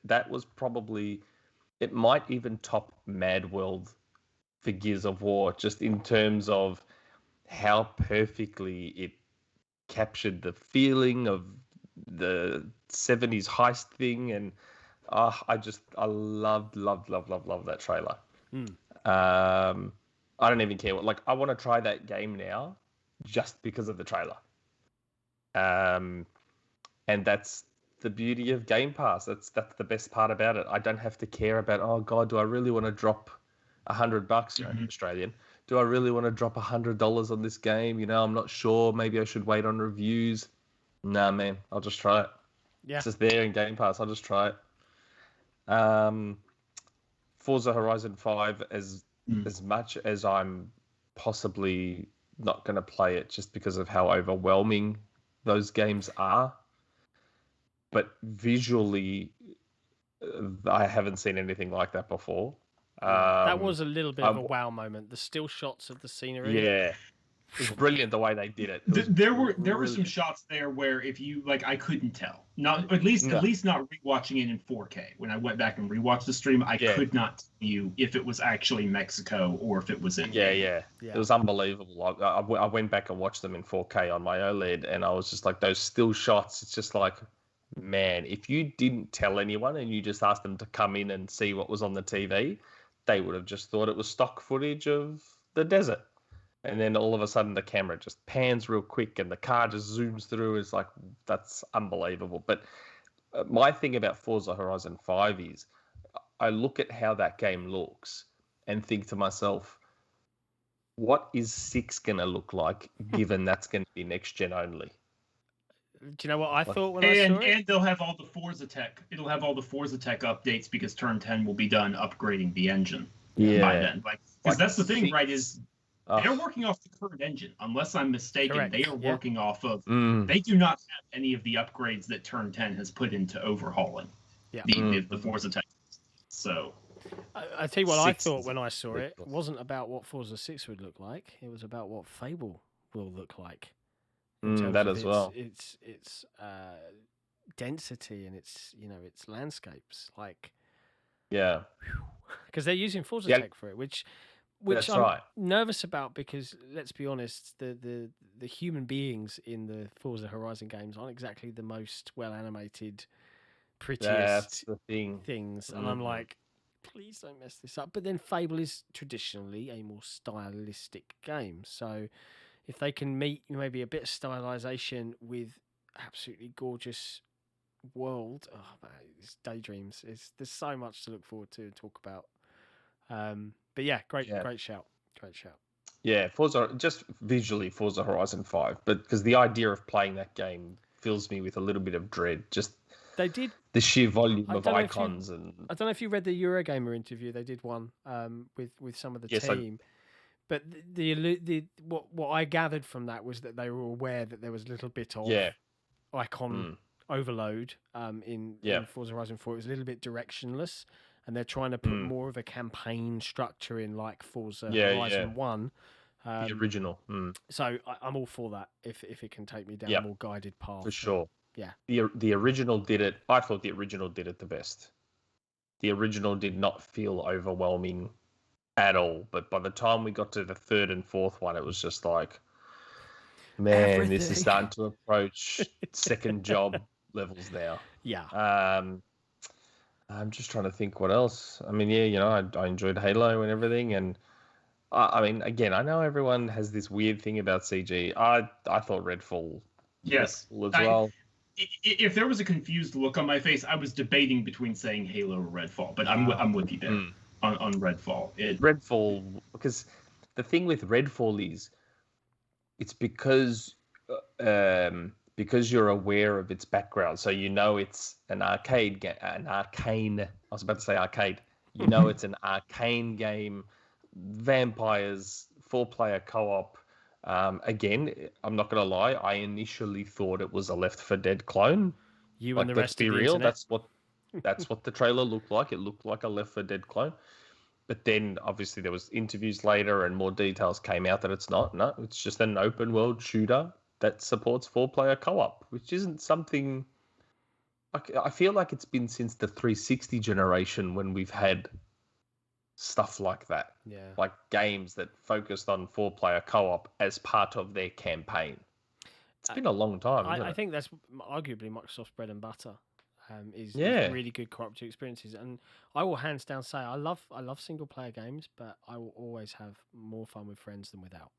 that was probably, it might even top Mad World for Gears of War, just in terms of how perfectly it captured the feeling of the 70s heist thing. And I loved that trailer. I don't even care I want to try that game now just because of the trailer. And that's the beauty of Game Pass. That's the best part about it. I don't have to care about, oh God, do I really want to drop $100 Australian? Do I really want to drop $100 on this game? I'm not sure. Maybe I should wait on reviews. Nah, man, I'll just try it. Yeah. It's just there in Game Pass. I'll just try it. Forza Horizon 5, as much as I'm possibly not going to play it just because of how overwhelming those games are, but visually, I haven't seen anything like that before. That was a little bit of a wow moment. The still shots of the scenery. Yeah. It was brilliant the way they did it. There were some shots there where if you I couldn't tell. Not at least not rewatching it in 4K. When I went back and rewatched the stream, I could not tell you if it was actually Mexico or if it was in. Yeah. It was unbelievable. I went back and watched them in 4K on my OLED, and I was just like, those still shots. It's just like, man, if you didn't tell anyone and you just asked them to come in and see what was on the TV, they would have just thought it was stock footage of the desert. And then all of a sudden the camera just pans real quick and the car just zooms through. It's like, that's unbelievable. But my thing about Forza Horizon 5 is I look at how that game looks and think to myself, what is 6 going to look like given that's going to be next gen only? Do you know what I thought when I saw it? And they'll have all the Forza tech. It'll have all the Forza tech updates because Turn 10 will be done upgrading the engine by then. Because that's the thing, right, is they're working off the current engine. Unless I'm mistaken, correct. They are working off of... They do not have any of the upgrades that Turn 10 has put into overhauling the Forza tech. So... I tell you what I thought when I saw it. It wasn't about what Forza 6 would look like. It was about what Fable will look like. That as well. It's density and its landscapes, because they're using Forza tech for it, which that's I'm right. nervous about because let's be honest, the human beings in the Forza Horizon games aren't exactly the most well animated, prettiest that's the things, and I'm like, please don't mess this up. But then Fable is traditionally a more stylistic game, so if they can meet maybe a bit of stylization with absolutely gorgeous world, it's daydreams. There's so much to look forward to and talk about. But yeah, great shout. Yeah, Forza, just visually Forza Horizon 5, but because the idea of playing that game fills me with a little bit of dread. Just they did the sheer volume of icons I don't know if you read the Eurogamer interview. They did one with some of the team. But what I gathered from that was that they were aware that there was a little bit of icon overload in Forza Horizon 4. It was a little bit directionless, and they're trying to put more of a campaign structure in, like Forza Horizon 1. The original. So I'm all for that if it can take me down a more guided path. For sure. Yeah. The original did it. I thought the original did it the best. The original did not feel overwhelming at all, but by the time we got to the third and fourth one, it was just like, man, this is starting to approach second job levels now. Yeah. I'm just trying to think what else. I mean, I enjoyed Halo and everything, and I mean, again, I know everyone has this weird thing about CG. I thought Redfall, yes, as well. if there was a confused look on my face, I was debating between saying Halo or Redfall, but I'm with you there on Redfall. Redfall, because the thing with Redfall is it's because you're aware of its background, so you know it's an arcade game, an arcane. I was about to say arcade. You know it's an arcane game, vampires, 4-player co-op. Again, I'm not gonna lie. I initially thought it was a Left 4 Dead clone. You and the rest of the internet. That's what the trailer looked like. It looked like a Left 4 Dead clone. But then, obviously, there was interviews later and more details came out that it's not. No, it's just an open world shooter that supports 4-player co-op, which isn't something... I feel like it's been since the 360 generation when we've had stuff like that. Yeah. Like games that focused on 4-player co-op as part of their campaign. It's been a long time, I think that's arguably Microsoft's bread and butter. Is really good cooperative experiences, and I will hands down say I love single player games, but I will always have more fun with friends than without.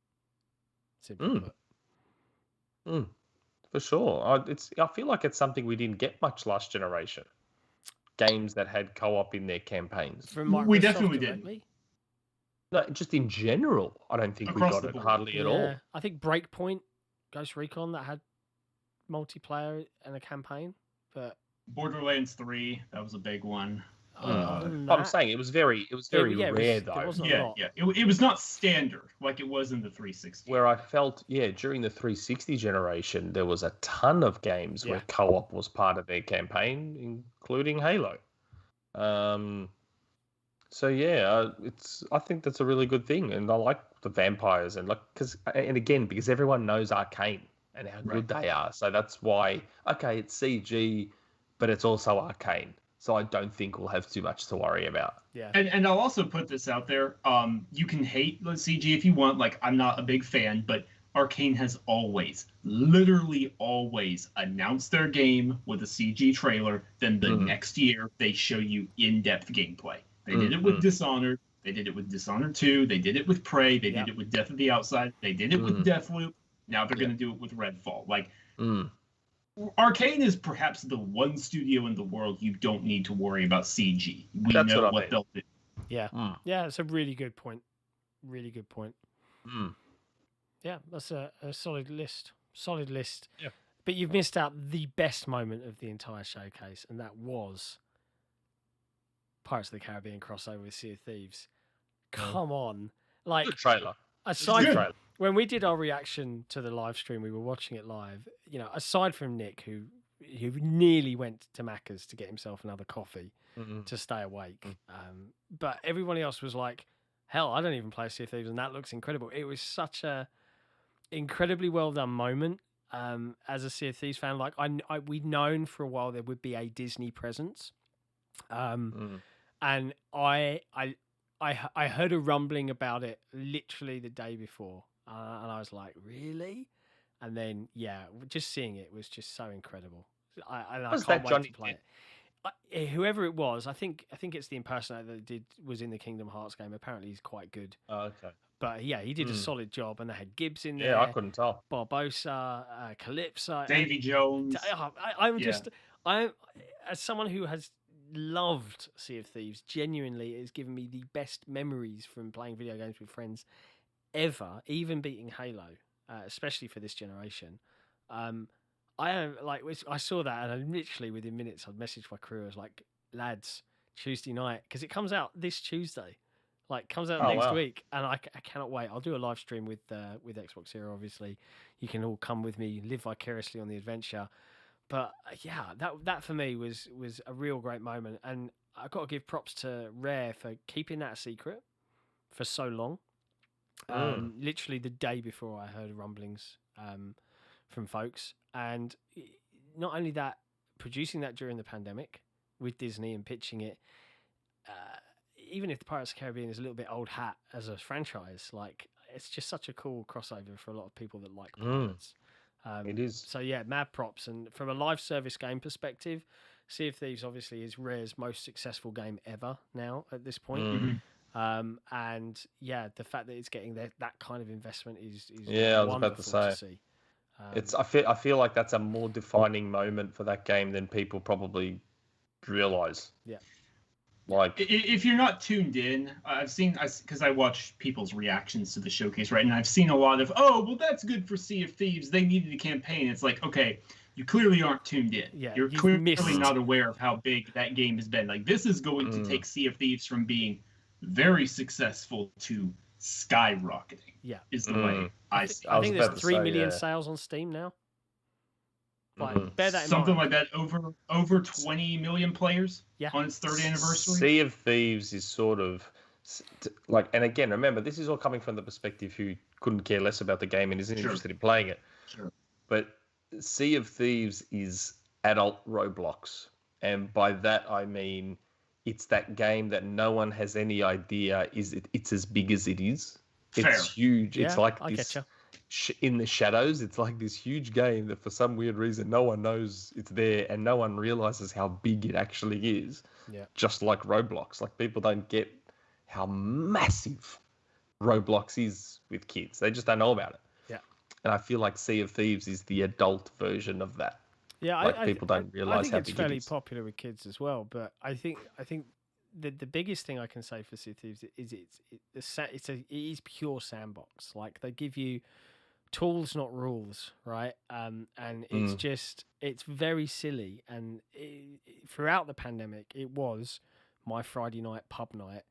Simply put. For sure. I feel like it's something we didn't get much last generation. Games that had co-op in their campaigns. We definitely did. No, just in general, I don't think Across we got it hardly at all. I think Breakpoint, Ghost Recon, that had multiplayer and a campaign, but Borderlands 3, that was a big one. I'm saying it was very rare though. It was not standard like it was in the 360. Where I felt, during the 360 generation, there was a ton of games where co-op was part of their campaign, including Halo. I think that's a really good thing, and I like the vampires because everyone knows Arcane and how good they are, so that's why it's CG, but it's also Arcane. So I don't think we'll have too much to worry about. Yeah. And I'll also put this out there. You can hate the CG if you want. Like, I'm not a big fan, but Arcane has literally always announced their game with a CG trailer. Then the next year, they show you in-depth gameplay. They did it with Dishonored. They did it with Dishonored 2. They did it with Prey. They did it with Death of the Outside. They did it with Deathloop. Now they're going to do it with Redfall. Arcane is perhaps the one studio in the world you don't need to worry about CG. We know what they'll do. Yeah. Yeah, it's a really good point. Really good point. Yeah, that's a solid list. Yeah. But you've missed out the best moment of the entire showcase, and that was Pirates of the Caribbean crossover with Sea of Thieves. Come on. Like, good trailer. Aside when we did our reaction to the live stream, we were watching it live. Aside from Nick, who nearly went to Macca's to get himself another coffee to stay awake, but everybody else was like, "Hell, I don't even play Sea of Thieves, and that looks incredible." It was such a incredibly well done moment. As a Sea of Thieves fan, like we'd known for a while there would be a Disney presence, and I heard a rumbling about it literally the day before, and I was like, really? And then, just seeing it was just so incredible. I can't wait to play it. Whoever it was, I think it's the impersonator that was in the Kingdom Hearts game. Apparently, he's quite good. Oh, okay. But he did a solid job, and they had Gibbs in there. Yeah, I couldn't tell. Barbosa, Calypso, Davy Jones. I'm as someone who has loved Sea of Thieves, genuinely it has given me the best memories from playing video games with friends ever, even beating Halo, especially for this generation. I saw that, and I literally within minutes I'd messaged my crew. I was like, lads, Tuesday night, because it comes out this Tuesday, comes out next week, and I cannot wait. I'll do a live stream with XboxEra, obviously. You can all come with me, live vicariously on the adventure. But that for me was a real great moment, and I've got to give props to Rare for keeping that a secret for so long. Literally the day before I heard rumblings from folks, and not only that, producing that during the pandemic with Disney and pitching it. Even if the Pirates of the Caribbean is a little bit old hat as a franchise, it's just such a cool crossover for a lot of people that like pirates. It is. So mad props. And from a live service game perspective, Sea of Thieves obviously is Rare's most successful game ever now at this point. And the fact that it's getting that kind of investment is I was about to to see. I feel like that's a more defining moment for that game than people probably realize. Yeah. Like, if you're not tuned in, because I watch people's reactions to the showcase, right? And I've seen a lot of, oh, well, that's good for Sea of Thieves. They needed a campaign. It's like, okay, you clearly aren't tuned in. Yeah, you're clearly not aware of how big that game has been. Like, this is going to take Sea of Thieves from being very successful to skyrocketing. Yeah, is the way I see it. I think there's 3 million sales on Steam now. Like, bear that in Something mind. like that. Over 20 million players on its 3rd anniversary. Sea of Thieves is sort of like, and again, remember, this is all coming from the perspective who couldn't care less about the game and isn't interested in playing it. Sure. But Sea of Thieves is adult Roblox. And by that, I mean, it's that game that no one has any idea it's as big as it is. Fair. It's huge. Yeah, it's like I this getcha. In the shadows. It's like this huge game that for some weird reason no one knows it's there and no one realizes how big it actually is. Yeah. Just like Roblox. Like, people don't get how massive Roblox is with kids. They just don't know about it. Yeah. And I feel like Sea of Thieves is the adult version of that. Yeah, like, people don't realize how big it is. I think it's fairly popular with kids as well, but I think the biggest thing I can say for Sea of Thieves is it is pure sandbox. Like, they give you tools, not rules, right? And it's very silly. And throughout the pandemic, it was my Friday night pub night,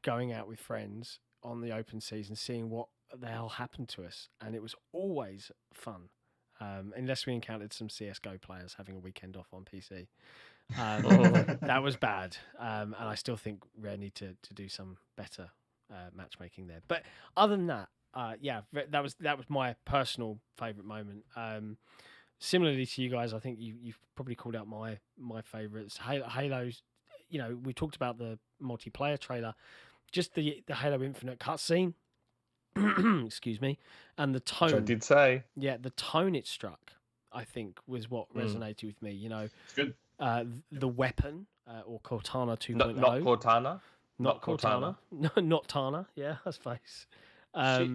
going out with friends on the open season, seeing what the hell happened to us, and it was always fun. Unless we encountered some CSGO players having a weekend off on PC. That was bad. And I still think Rare need to do some better matchmaking there. But other than that, that was my personal favourite moment. Similarly to you guys, I think you've probably called out my favourites. Halo's, we talked about the multiplayer trailer, just the Halo Infinite cutscene. Excuse me, and the tone. Which I did say. Yeah, the tone it struck, I think, was what resonated with me. It's good. The weapon, or Cortana 2.0. Not Cortana. Not Cortana. No, not Tana. Yeah, I suppose.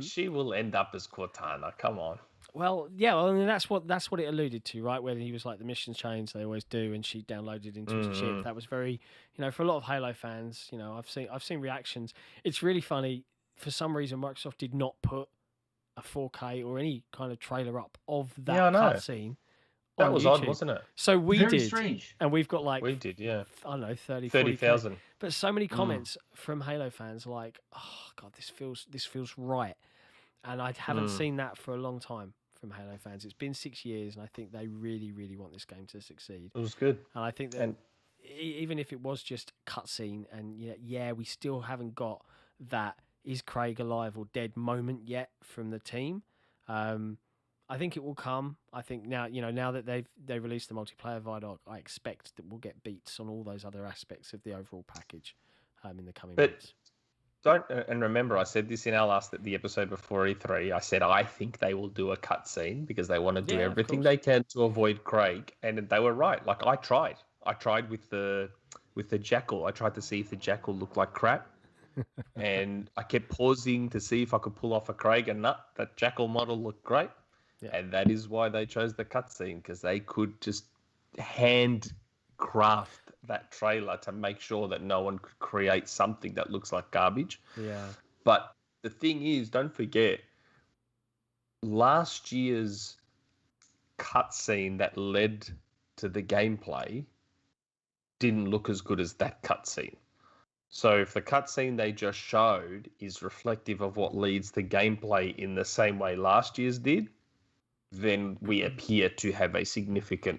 She will end up as Cortana. Come on. Well, yeah. Well, I mean, that's what it alluded to, right? Where he was like, the missions change, they always do, and she downloaded into his chip. That was very, for a lot of Halo fans, I've seen reactions. It's really funny. For some reason, Microsoft did not put a 4K or any kind of trailer up of that cutscene. That was YouTube. odd, wasn't it? So we Very did, strange. And we've got we did, yeah. I don't know, 30,000. But so many comments from Halo fans like, "Oh God, this feels right," and I haven't seen that for a long time from Halo fans. It's been 6 years, and I think they really, really want this game to succeed. It was good, and I think that even if it was just cutscene, and we still haven't got that is Craig alive or dead moment yet from the team. I think it will come. I think now that they've released the multiplayer Vidoc, I expect that we'll get beats on all those other aspects of the overall package in the coming months. And remember, I said this in the episode before E3. I said I think they will do a cutscene because they want to do everything they can to avoid Craig, and they were right. Like, I tried with the Jackal. I tried to see if the Jackal looked like crap. And I kept pausing to see if I could pull off a Craig, and that Jackal model looked great. Yeah. And that is why they chose the cutscene, because they could just handcraft that trailer to make sure that no one could create something that looks like garbage. Yeah. But the thing is, don't forget, last year's cutscene that led to the gameplay didn't look as good as that cutscene. So if the cutscene they just showed is reflective of what leads to gameplay in the same way last year's did, then we appear to have a significant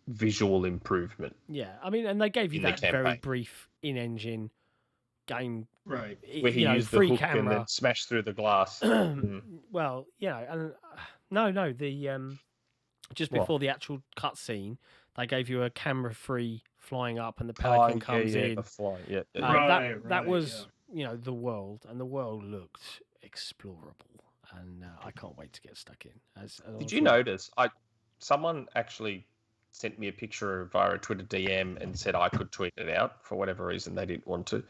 visual improvement. Yeah, I mean, and they gave you that very brief in-engine game, right? Where he used the hook camera and then smashed through the glass. Well, and the just before the actual cutscene, they gave you a camera-free flying up, and the pelican comes in. The fly, that was the world, and the world looked explorable. And I can't wait to get stuck in. Did you notice? Someone actually sent me a picture via a Twitter DM and said I could tweet it out. For whatever reason, they didn't want to.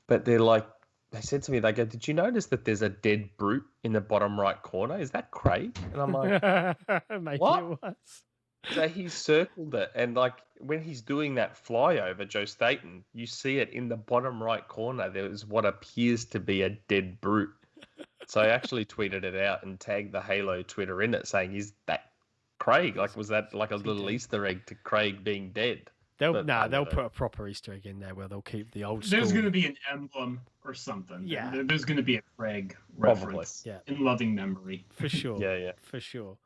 But they're like, they said to me, they go, "Did you notice that there's a dead brute in the bottom right corner? Is that Craig?" And I'm like, maybe "What?" it was. So he's circled it, and like when he's doing that flyover, Joe Staten, you see it in the bottom right corner. There's what appears to be a dead brute. So I actually tweeted it out and tagged the Halo Twitter in it, saying, "Is that Craig? Like, was that like a little Easter egg to Craig being dead?" They'll put a proper Easter egg in there where they'll keep the old. There's going to be an emblem or something. Yeah, there's going to be a Craig reference. Yeah, in loving memory for sure. yeah, for sure.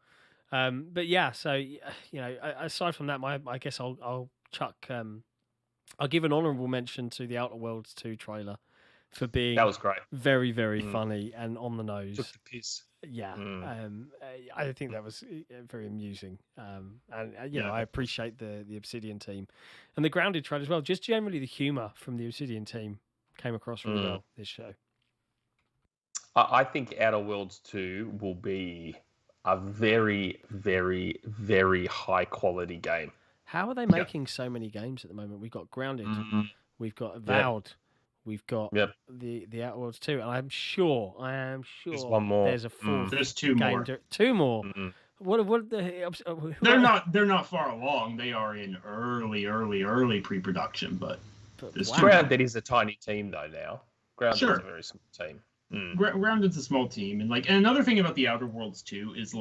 But yeah, so you know, aside from that, I guess I'll chuck. I'll give an honourable mention to the Outer Worlds 2 trailer for being that was great, very very funny and on the nose. Took the piss. Yeah, I think that was very amusing, and you know, I appreciate the Obsidian team and the Grounded trailer as well. Just generally the humour from the Obsidian team came across really well this show. I think Outer Worlds 2 will be a very, very, very high quality game. How are they making so many games at the moment? We've got Grounded, we've got Avowed, we've got the Outer Worlds 2, and I am sure there's one more. There's a fourth. There's two game more. Two more. What they're not far along. They are in early pre-production, but Grounded is a tiny team though now. Grounded is a very small team. Grounded's a small team, and another thing about the Outer Worlds 2 is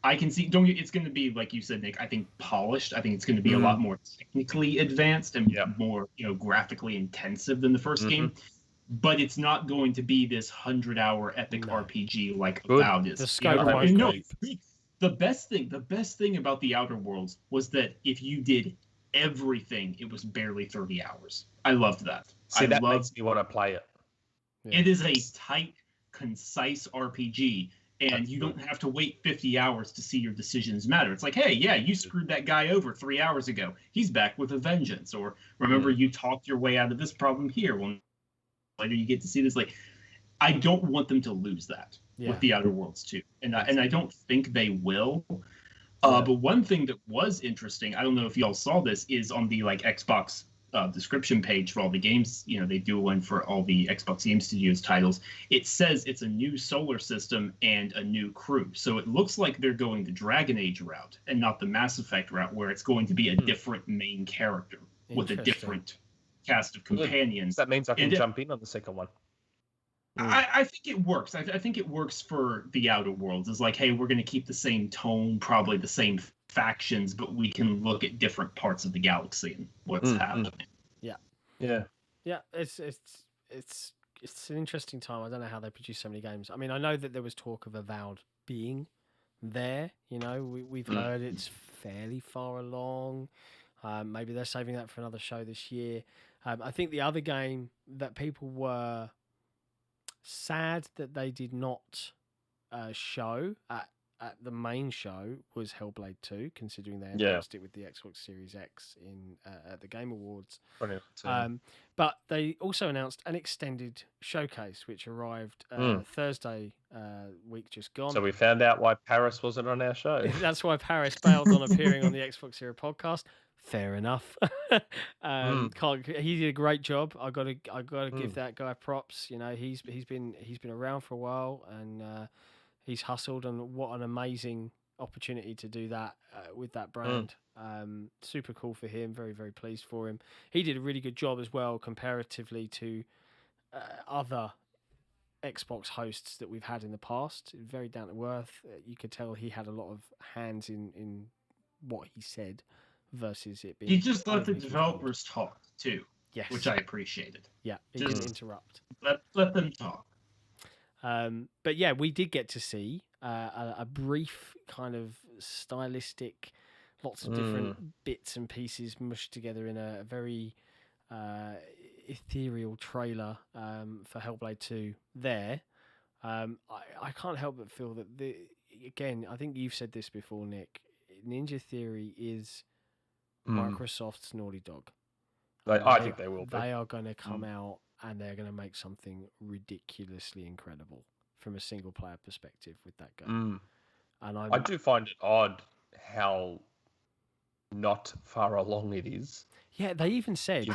I can see. It's going to be, like you said, Nick. I think polished. I think it's going to be a lot more technically advanced and more, graphically intensive than the first game. But it's not going to be this 100-hour epic RPG like Avowed is. The scope the best thing about the Outer Worlds was that if you did everything, it was barely 30 hours. I loved that. That makes me want to play it. Yeah. It is a tight, concise RPG. And you don't have to wait 50 hours to see your decisions matter. It's like, hey, you screwed that guy over 3 hours ago. He's back with a vengeance. Or remember, you talked your way out of this problem here. Well, later you get to see this. I don't want them to lose that with the Outer Worlds 2. And I don't think they will. But one thing that was interesting, I don't know if y'all saw this, is on the Xbox description page for all the games. They do one for all the Xbox Game Studios titles. It says it's a new solar system and a new crew. So it looks like they're going the Dragon Age route and not the Mass Effect route, where it's going to be a different main character with a different cast of companions. That means I can jump in on the second one. I think it works. I think it works for the Outer Worlds. It's like, hey, we're going to keep the same tone, probably the same factions, but we can look at different parts of the galaxy and what's happening. Yeah. It's an interesting time. I don't know how they produce so many games. I mean, I know that there was talk of Avowed being there. We've heard it's fairly far along. Maybe they're saving that for another show this year. I think the other game that people were sad that they did not show at the main show was Hellblade 2, considering they announced it with the Xbox Series X at the Game Awards. But they also announced an extended showcase, which arrived Thursday week just gone. So we found out why Parris wasn't on our show. That's why Parris bailed on appearing on the Xbox Era podcast. Fair enough. He did a great job. I got to give that guy props. He's been around for a while, and he's hustled, and what an amazing opportunity to do that with that brand. Super cool for him. Very, very pleased for him. He did a really good job as well, comparatively to other Xbox hosts that we've had in the past. Very down to earth. You could tell he had a lot of hands in what he said versus it being... He just let the developers talk too. Yes. Which I appreciated. Yeah, he didn't interrupt. Let them talk. But yeah, we did get to see a brief kind of stylistic, lots of different bits and pieces mushed together in a very ethereal trailer for Hellblade 2 there. I can't help but feel that, again, I think you've said this before, Nick, Ninja Theory is Microsoft's Naughty Dog. I think they will be. They are going to come out and they're going to make something ridiculously incredible from a single player perspective with that game. And I do find it odd how not far along it is. Yeah, they even said,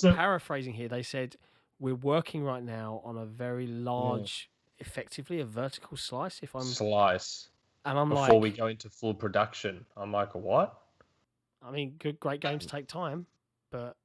paraphrasing here, they said, we're working right now on a very large, effectively a vertical slice. And I'm before like, we go into full production, I'm like, what? I mean, great games take time, but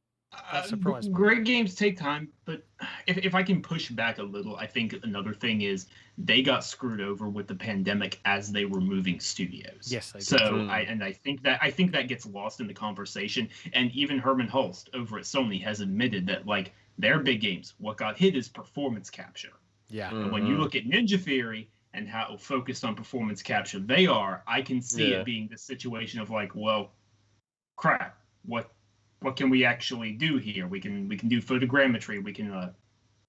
that surprised me. Great games take time, but if I can push back a little, I think another thing is they got screwed over with the pandemic as they were moving studios. Yes, they did. So I think that gets lost in the conversation. And even Herman Hulst over at Sony has admitted that like their big games, what got hit is performance capture. Yeah. And when you look at Ninja Theory and how focused on performance capture they are, I can see it being this situation of like, well, crap, what can we actually do here? We can do photogrammetry. We can,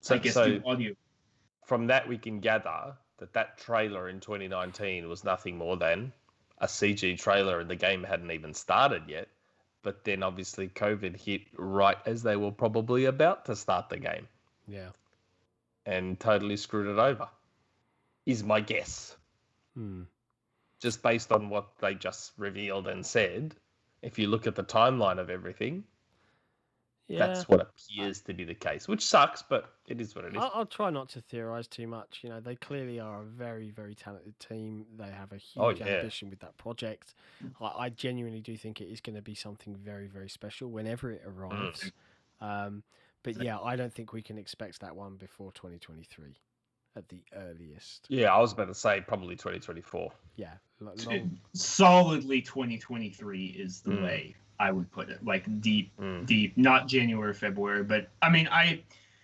do audio. From that, we can gather that trailer in 2019 was nothing more than a CG trailer, and the game hadn't even started yet. But then, obviously, COVID hit right as they were probably about to start the game. Yeah. And totally screwed it over, is my guess. Just based on what they just revealed and said. If you look at the timeline of everything, that's what appears to be the case, which sucks, but it is what it is. I'll try not to theorize too much. You know, they clearly are a very, very talented team. They have a huge ambition with that project. I genuinely do think it is going to be something very, very special whenever it arrives. But yeah, I don't think we can expect that one before 2023 at the earliest. Yeah, I was about to say probably 2024. Yeah. Solidly 2023 is the way I would put it. Like deep, not January, February. But I mean,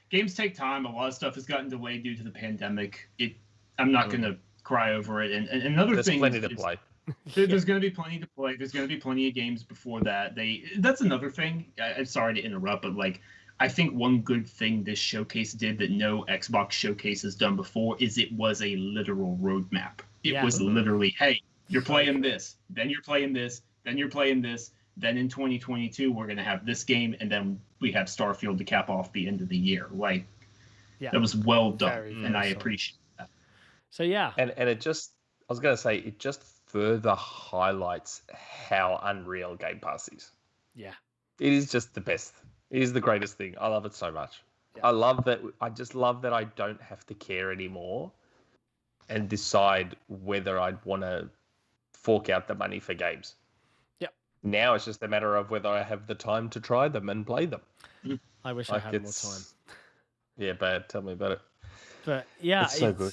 games take time. A lot of stuff has gotten delayed due to the pandemic. I'm not going to cry over it. And another thing, there's plenty to play. There's going to be plenty to play. There's going to be plenty of games before that. That's another thing. I'm sorry to interrupt, but like, I think one good thing this showcase did that no Xbox showcase has done before is it was a literal roadmap. It was literally, hey, you're playing this, then you're playing this, then you're playing this, then in 2022 we're going to have this game, and then we have Starfield to cap off the end of the year. Like, that was well done, and I appreciate that. So yeah. And it just, I was going to say, it just further highlights how unreal Game Pass is. Yeah. It is just the best. It is the greatest thing. I love it so much. Yeah. I just love that I don't have to care anymore and decide whether I'd want to fork out the money for games. Yep. Now it's just a matter of whether I have the time to try them and play them. I wish I had more time. Yeah, bad. Tell me about it. But yeah, it's so good.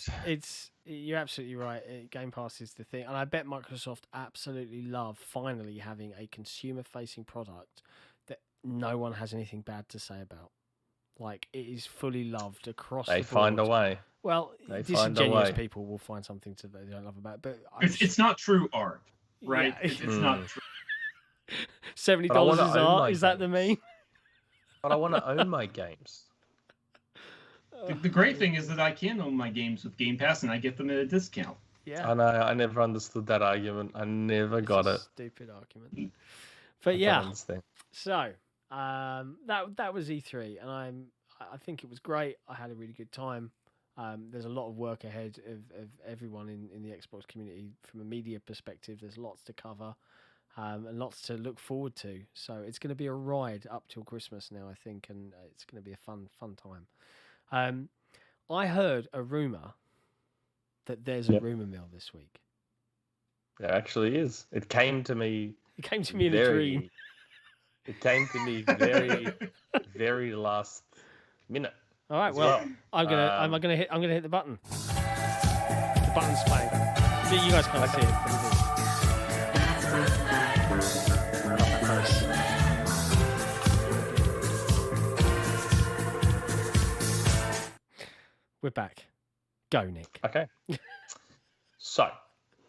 You're absolutely right. Game Pass is the thing. And I bet Microsoft absolutely love finally having a consumer-facing product that no one has anything bad to say about. Like, it is fully loved across the board. They find a way. Well, disingenuous people will find something that they don't love about it. But it's not true art, right? Yeah. It's not true. $70 is art? Is that the meme? But I want to own my games. The great thing is that I can own my games with Game Pass, and I get them at a discount. Yeah. I know. I never understood that argument. I never got it. Stupid argument. But yeah. So that was E3, and I think it was great. I had a really good time. There's a lot of work ahead of everyone in the Xbox community from a media perspective. There's lots to cover, and lots to look forward to. So it's going to be a ride up till Christmas now, I think, and it's going to be a fun time. I heard a rumor that there's a Rumourmill this week. There actually is. It came to me. It came to me in a dream. It came to me very, very last minute. All right. Well, I'm gonna hit the button. The button's playing. You guys can't see it. We're back. Go, Nick. Okay. So,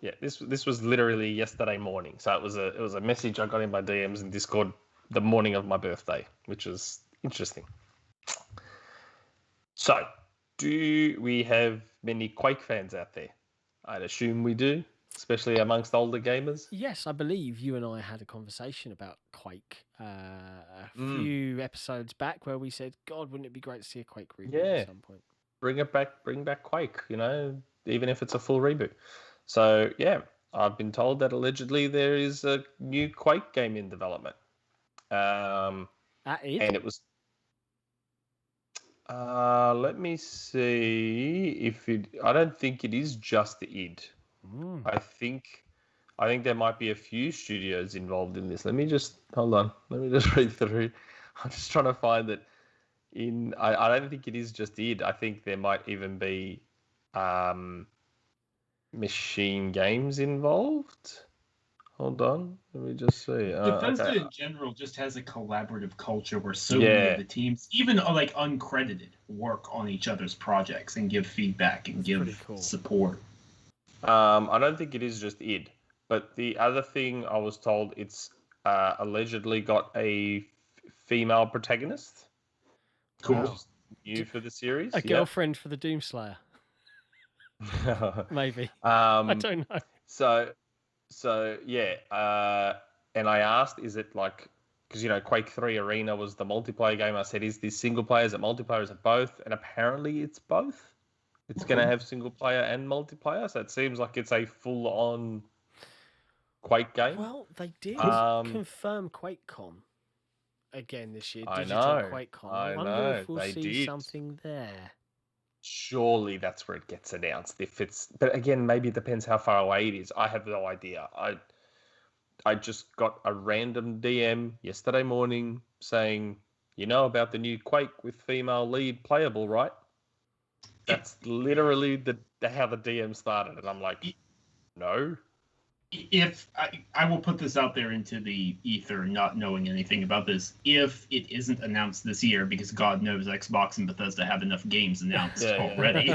yeah, this was literally yesterday morning. So it was a message I got in my DMs in Discord the morning of my birthday, which was interesting. So, do we have many Quake fans out there? I'd assume we do, especially amongst older gamers. Yes, I believe you and I had a conversation about Quake a few episodes back where we said, God, wouldn't it be great to see a Quake reboot at some point? Bring back Quake, even if it's a full reboot. So, yeah, I've been told that allegedly there is a new Quake game in development. And it was... Let me see if it. I don't think it is just id. I think there might be a few studios involved in this. Let me just hold on. Let me just read through. I'm just trying to find that. I don't think it is just id. I think there might even be Machine Games involved. Hold on, let me just see. Bethesda in general just has a collaborative culture where so many of the teams, even like uncredited, work on each other's projects and give feedback and give support. I don't think it is just id, but the other thing I was told, it's allegedly got a female protagonist. Cool. New for the series. A girlfriend for the Doomslayer. Maybe. I don't know. So yeah, and I asked, is it like, because Quake 3 Arena was the multiplayer game. I said, is this single player? Is it multiplayer? Is it both? And apparently it's both. It's going to have single player and multiplayer. So it seems like it's a full-on Quake game. Well, they did confirm QuakeCon again this year. Digital QuakeCon. I wonder if we'll see something there. Surely that's where it gets announced. But again, maybe it depends how far away it is. I have no idea. I just got a random DM yesterday morning saying, about the new Quake with female lead playable, right? That's literally how the DM started, and I'm like, no. If I will put this out there into the ether, not knowing anything about this, if it isn't announced this year, because God knows Xbox and Bethesda have enough games announced already,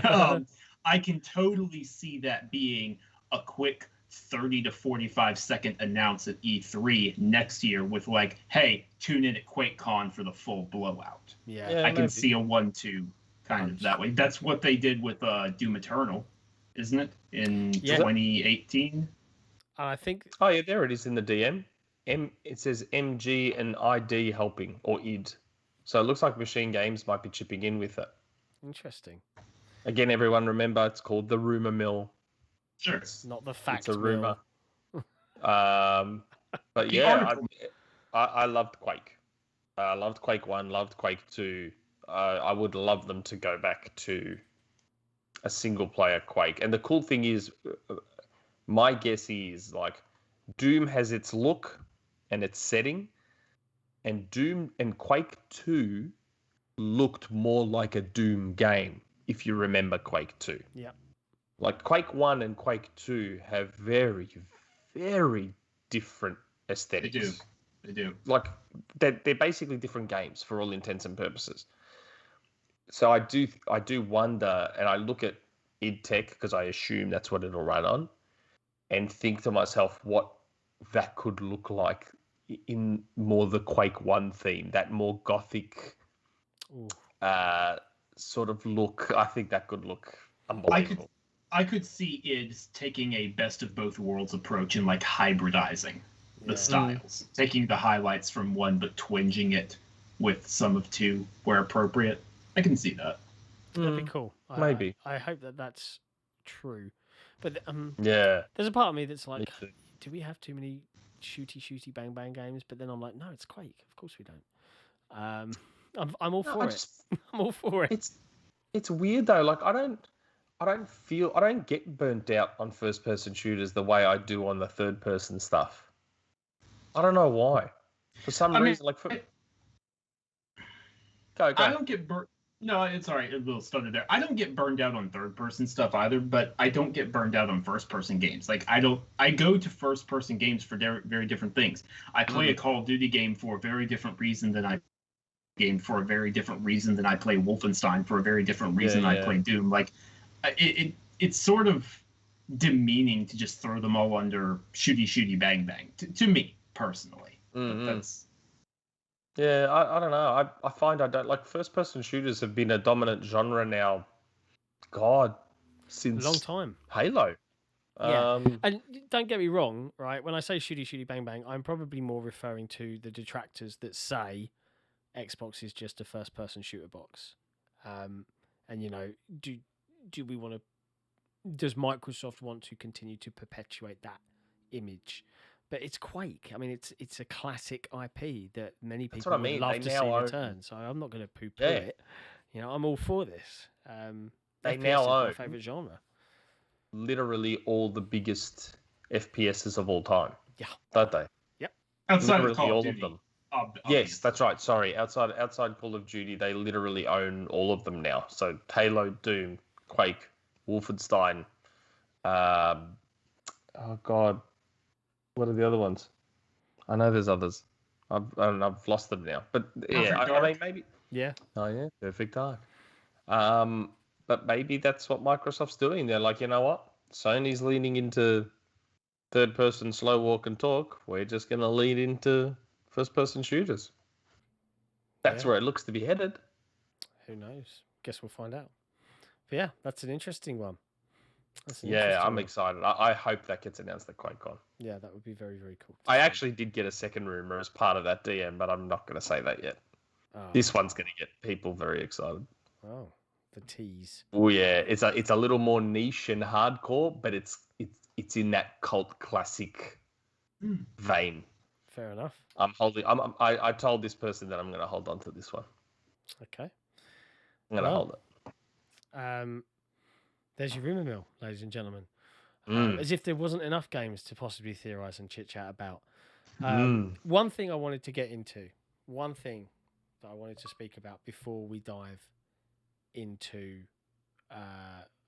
I can totally see that being a quick 30 to 45 second announce at E3 next year with like, hey, tune in at QuakeCon for the full blowout. I can see a 1-2 kind of that way. That's what they did with Doom Eternal, isn't it? In 2018? I think. Oh yeah, there it is in the DM. It says MG and ID helping, or id. So it looks like Machine Games might be chipping in with it. Interesting. Again, everyone remember it's called the Rumourmill. Sure, it's not the fact. It's a rumor. But yeah, I loved Quake. I loved Quake 1. Loved Quake 2. I would love them to go back to a single player Quake. And the cool thing is, my guess is like Doom has its look and its setting, and Quake 2 looked more like a Doom game, if you remember Quake 2. Yeah. Like Quake 1 and Quake 2 have very, very different aesthetics. They do. Like they're basically different games for all intents and purposes. So I do wonder, and I look at id Tech because I assume that's what it'll run on, and think to myself what that could look like in more the Quake 1 theme, that more gothic sort of look. I think that could look unbelievable. I could see id taking a best of both worlds approach and like hybridizing the styles, taking the highlights from one but twinging it with some of two where appropriate. I can see that. That'd be cool. Maybe. I hope that's true. But there's a part of me that's like, do we have too many shooty bang bang games? But then I'm like, no, it's Quake. Of course we don't. I'm all for it. I'm all for it. It's weird though. Like I don't get burnt out on first person shooters the way I do on the third person stuff. I don't know why. For some reason, like go. I don't get burnt. No, it's all right. A little stutter there. I don't get burned out on third-person stuff either, but I don't get burned out on first-person games. Like I go to first-person games for very different things. I play a Call of Duty game for a very different reason than I play Wolfenstein for a very different reason I play Doom. Like it's sort of demeaning to just throw them all under shooty bang bang to me personally. That's. Yeah, I don't know. I find I don't like first-person shooters have been a dominant genre now. God, since a long time. Halo. Yeah, and don't get me wrong, right? When I say shooty bang bang, I'm probably more referring to the detractors that say Xbox is just a first-person shooter box. And do we want to? Does Microsoft want to continue to perpetuate that image? But it's Quake. I mean, it's a classic IP that many people would love to see return. So I'm not going to poo-poo it. I'm all for this. They FPS now is my own favorite genre. literally all the biggest FPSs of all time. Yeah. Don't they? Yep. Outside literally of Call all of Duty. of them. Obviously. Yes, that's right. Sorry, outside Call of Duty, they literally own all of them now. So Halo, Doom, Quake, Wolfenstein. Oh God, what are the other ones? I know there's others. I've lost them now. But yeah, I mean maybe. Yeah. Oh yeah, Perfect Dark. But maybe that's what Microsoft's doing. They're like, you know what? Sony's leaning into third-person slow walk and talk. We're just going to lean into first-person shooters. That's where it looks to be headed. Who knows? Guess we'll find out. But yeah, that's an interesting one. I'm excited. I hope that gets announced at QuakeCon. Yeah, that would be very, very cool. I actually did get a second rumor as part of that DM, but I'm not going to say that yet. Oh. This one's going to get people very excited. Oh, the tease. Oh yeah, it's a little more niche and hardcore, but it's in that cult classic vein. Fair enough. I told this person that I'm going to hold on to this one. Okay. I'm going to hold it. There's your Rumourmill, ladies and gentlemen. As if there wasn't enough games to possibly theorize and chit chat about. One thing I wanted to get into, one thing that I wanted to speak about before we dive into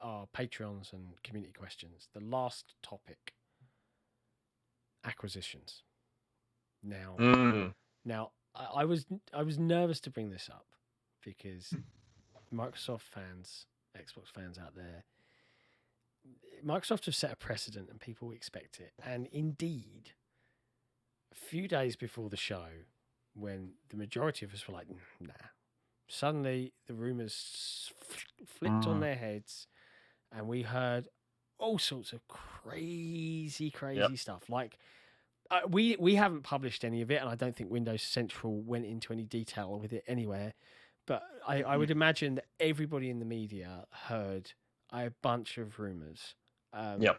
our Patreons and community questions. The last topic, acquisitions. Now, I was nervous to bring this up because Microsoft fans, Xbox fans out there, Microsoft have set a precedent and people expect it. And indeed, a few days before the show, when the majority of us were like, nah, suddenly the rumors flipped on their heads and we heard all sorts of crazy stuff. Like, we haven't published any of it, and I don't think Windows Central went into any detail with it anywhere. But I would imagine that everybody in the media heard a bunch of rumors. And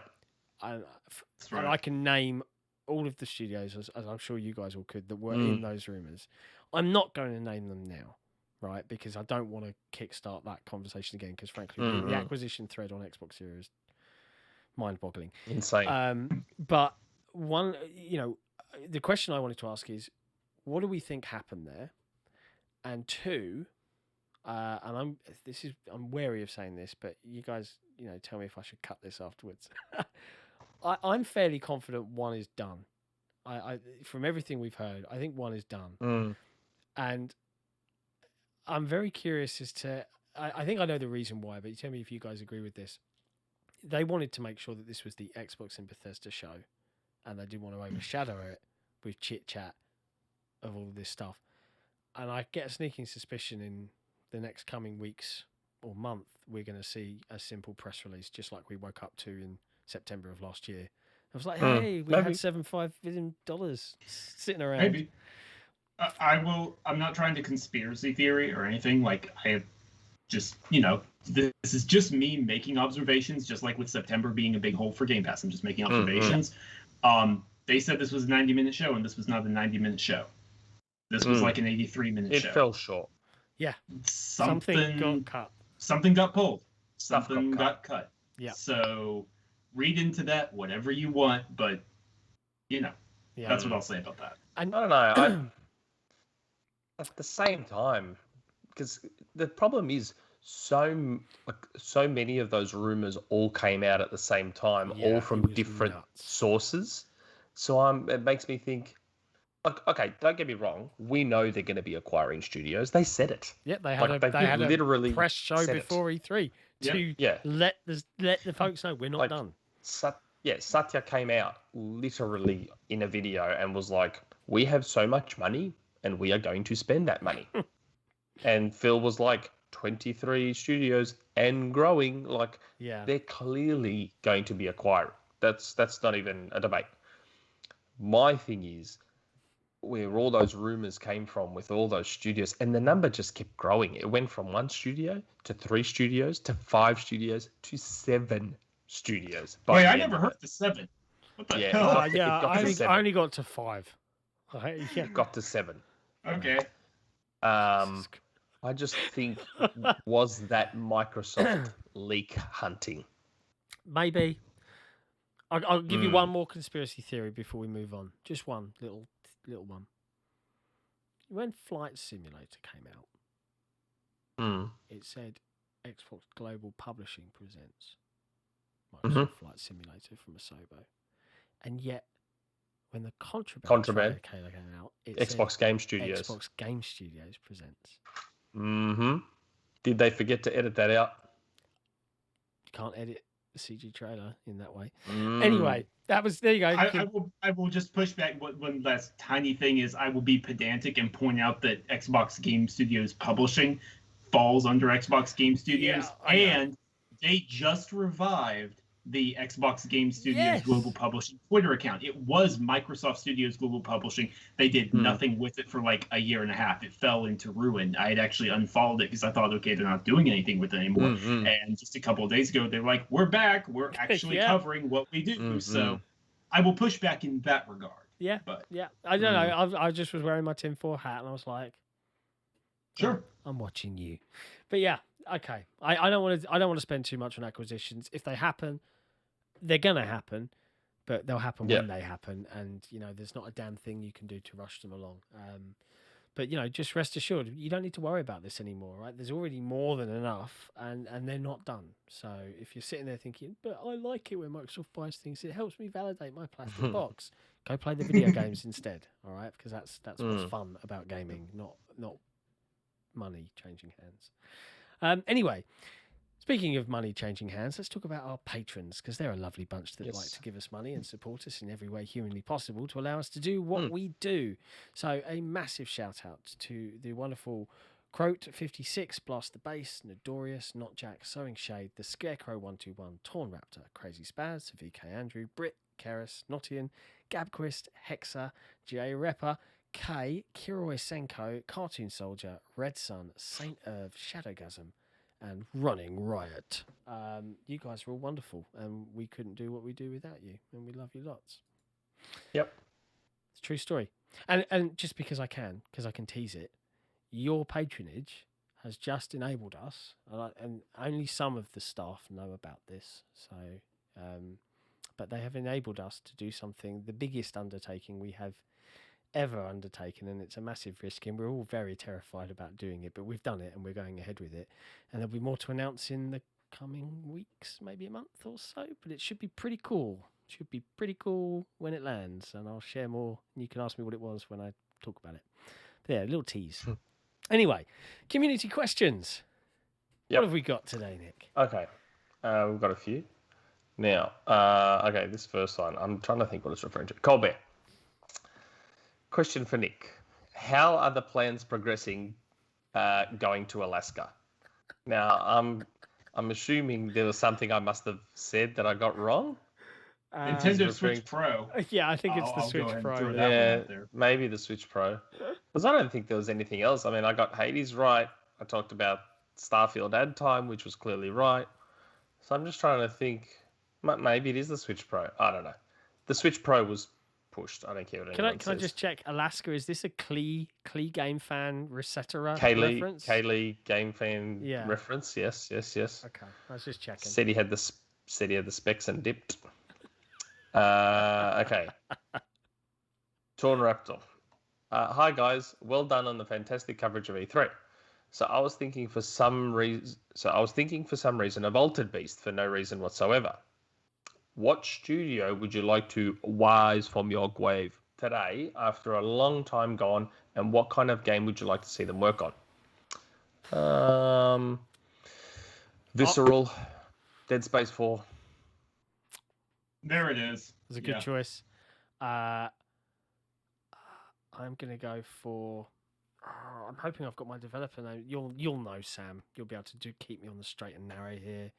I can name all of the studios, as I'm sure you guys all could, that were in those rumors. I'm not going to name them now, right? Because I don't want to kickstart that conversation again. Because frankly, the acquisition thread on XboxEra is mind-boggling, insane. But one, the question I wanted to ask is, what do we think happened there? And two, and I'm wary of saying this, but you guys, tell me if I should cut this afterwards. I'm fairly confident one is done. I from everything we've heard, I think one is done. And I'm very curious as to, I think I know the reason why, but you tell me if you guys agree with this. They wanted to make sure that this was the Xbox and Bethesda show, and they didn't want to overshadow it with chit-chat of all this stuff. And I get a sneaking suspicion in the next coming weeks or month, we're going to see a simple press release, just like we woke up to in September of last year. I was like, hey, we had $7.5 billion sitting around. Maybe. I'm not trying to conspiracy theory or anything. Like, I have just, this is just me making observations, just like with September being a big hole for Game Pass. I'm just making observations. They said this was a 90-minute show, and this was not a 90-minute show. This was like an 83-minute show. It fell short. Yeah. Something got cut. Something got pulled. Something got cut. Yeah. So read into that whatever you want, but that's what I'll say about that. I don't know. At the same time, because the problem is so many of those rumors all came out at the same time, all from different sources. So it makes me think, okay, don't get me wrong. We know they're going to be acquiring studios. They said it. Yeah, they had a press show before E3 to let the folks know we're not done. Satya came out literally in a video and was like, we have so much money and we are going to spend that money. And Phil was like, 23 studios and growing. Like, they're clearly going to be acquiring. That's not even a debate. My thing is, where all those rumors came from with all those studios, and the number just kept growing. It went from 1 studio to 3 studios to 5 studios to 7 studios. Wait, I never heard the 7. What the hell? I only got to 5. Got to 7. Okay. I just think, was that Microsoft leak hunting? Maybe. I'll give you one more conspiracy theory before we move on. Just one little one. When Flight Simulator came out, it said Xbox Global Publishing presents Microsoft Flight Simulator from Asobo. And yet, when the Contraband trailer came out, it Xbox said Game Studios. Xbox Game Studios presents. Did they forget to edit that out? You can't edit the CG trailer in that way. Anyway, there you go. I will just push back. One last tiny thing is I will be pedantic and point out that Xbox Game Studios Publishing falls under Xbox Game Studios, and they just revived the Xbox Game Studios Global Publishing Twitter account. It was Microsoft Studios Global Publishing. They did nothing with it for like a year and a half. It fell into ruin. I had actually unfollowed it because I thought, okay, they're not doing anything with it anymore. And just a couple of days ago, they're like, we're back. We're actually covering what we do. So I will push back in that regard. Yeah, but I don't know. I just was wearing my tinfoil hat and I was like, sure, I'm watching you. But yeah, okay. I don't want to spend too much on acquisitions. If they happen, they're gonna happen, but they'll happen when they happen, and there's not a damn thing you can do to rush them along. But just rest assured, you don't need to worry about this anymore, right? There's already more than enough, and they're not done. So if you're sitting there thinking, but I like it when Microsoft buys things, it helps me validate my plastic box. Go play the video games instead, all right? Because that's what's fun about gaming, not money changing hands. Anyway. Speaking of money changing hands, let's talk about our patrons, because they're a lovely bunch that like to give us money and support us in every way humanly possible to allow us to do what we do. So a massive shout out to the wonderful Croat56, Blast the Bass, Nodorius, Not Jack, Sowing Shade, The Scarecrow 121, Torn Raptor, Crazy Spaz, VK Andrew, Brit, Keris, Nottian, Gabquist, Hexa, J Repper, K, Kiroi Senko, Cartoon Soldier, Red Sun, Saint Irv, Shadowgasm, and Running Riot. You guys are all wonderful, and we couldn't do what we do without you, and we love you lots. Yep. It's a true story. And just because I can tease it, your patronage has just enabled us, and only some of the staff know about this, so but they have enabled us to do something, the biggest undertaking we have ever undertaken, and it's a massive risk, and we're all very terrified about doing it, but we've done it and we're going ahead with it, and there'll be more to announce in the coming weeks, maybe a month or so, but it should be pretty cool. When it lands, and I'll share more, and you can ask me what it was when I talk about it. But yeah, a little tease. Anyway, community questions. What have we got today, Nick? Okay, we've got a few now. Okay, this first one, I'm trying to think what it's referring to. Colbert. Question for Nick. How are the plans progressing going to Alaska? Now, I'm assuming there was something I must have said that I got wrong. Nintendo Switch Pro. Yeah, I think it's the Switch Pro. Yeah, maybe the Switch Pro. Because I don't think there was anything else. I mean, I got Hades right. I talked about Starfield ad time, which was clearly right. So I'm just trying to think. Maybe it is the Switch Pro. I don't know. The Switch Pro was pushed. I don't care what anyone says. Can I just check? Alaska, is this a Klee Game Fan Resetera reference? Klee Game Fan reference. Yes. Okay, I was just checking. Said he had the specs and dipped. Okay. Torn Raptor. Hi guys, well done on the fantastic coverage of E3. So I was thinking for some reason of Altered Beast for no reason whatsoever. What studio would you like to rise from your grave today after a long time gone, and what kind of game would you like to see them work on? Visceral, Dead Space 4. There it is. It's a good choice. I'm going to go for... I'm hoping I've got my developer name. You'll know, Sam. You'll be able to keep me on the straight and narrow here.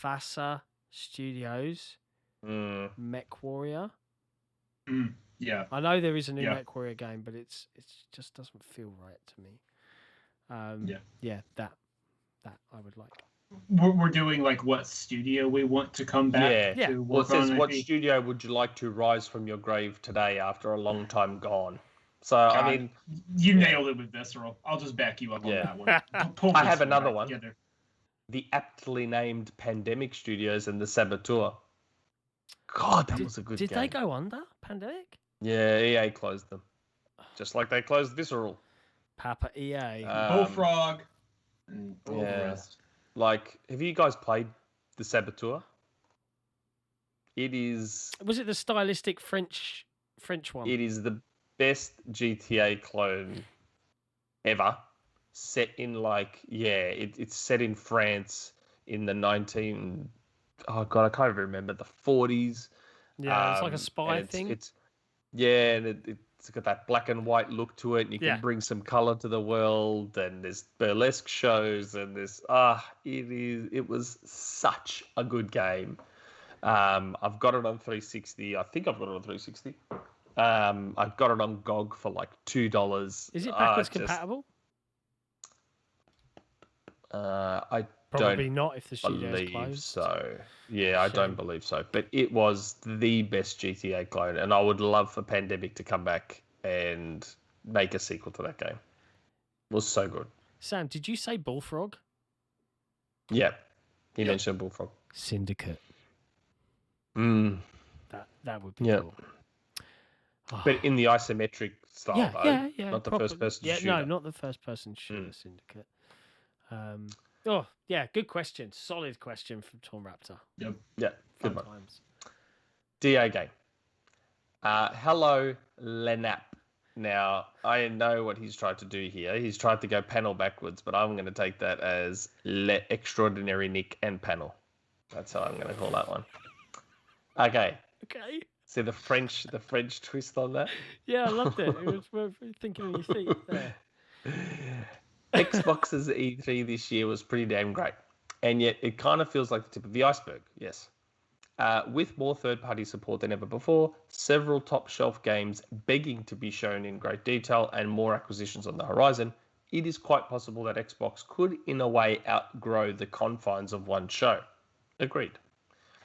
Fasa Studios, Mech Warrior. Yeah, I know there is a new Mech Warrior game, but it just doesn't feel right to me. That I would like. We're doing like what studio we want to come back to work on. What studio would you like to rise from your grave today after a long time gone? So, God, I mean... You nailed it with Visceral. I'll just back you up on that one. I have another one. Together. The aptly named Pandemic Studios and the Saboteur. God, that was a good game. Did they go under Pandemic? Yeah, EA closed them. Just like they closed Visceral. Papa EA. Bullfrog. And all the rest. Like, have you guys played the Saboteur? It is... Was it the stylistic French one? It is the best GTA clone ever. Set in it's set in France in the 19... Oh God, I can't even remember, the 40s. Yeah, it's like a spy thing. It's got that black and white look to it, and you can bring some color to the world, and there's burlesque shows, and it was such a good game. I've got it on 360. I think I've got it on 360. I've got it on GOG for like $2. Is it backwards compatible? I Probably don't not if the studio's believe closed. so. Yeah, I don't believe so. But it was the best GTA clone, and I would love for Pandemic to come back and make a sequel to that game. It was so good. Sam, did you say Bullfrog? Yeah, he mentioned Bullfrog. Syndicate. That would be cool. But in the isometric style, not the first person shooter. No, not the first person shooter. Syndicate. Good question. Solid question from Tom Raptor. Yep. Yeah, good one. DA game. Hello, Lenap. Now, I know what he's tried to do here. He's tried to go panel backwards, but I'm going to take that as Extraordinary Nick and panel. That's how I'm going to call that one. Okay. See the French twist on that? Yeah, I loved it. It was worth thinking on your feet there. Xbox's E3 this year was pretty damn great, and yet it kind of feels like the tip of the iceberg. Yes. With more third-party support than ever before, several top-shelf games begging to be shown in great detail, and more acquisitions on the horizon, it is quite possible that Xbox could, in a way, outgrow the confines of one show. Agreed.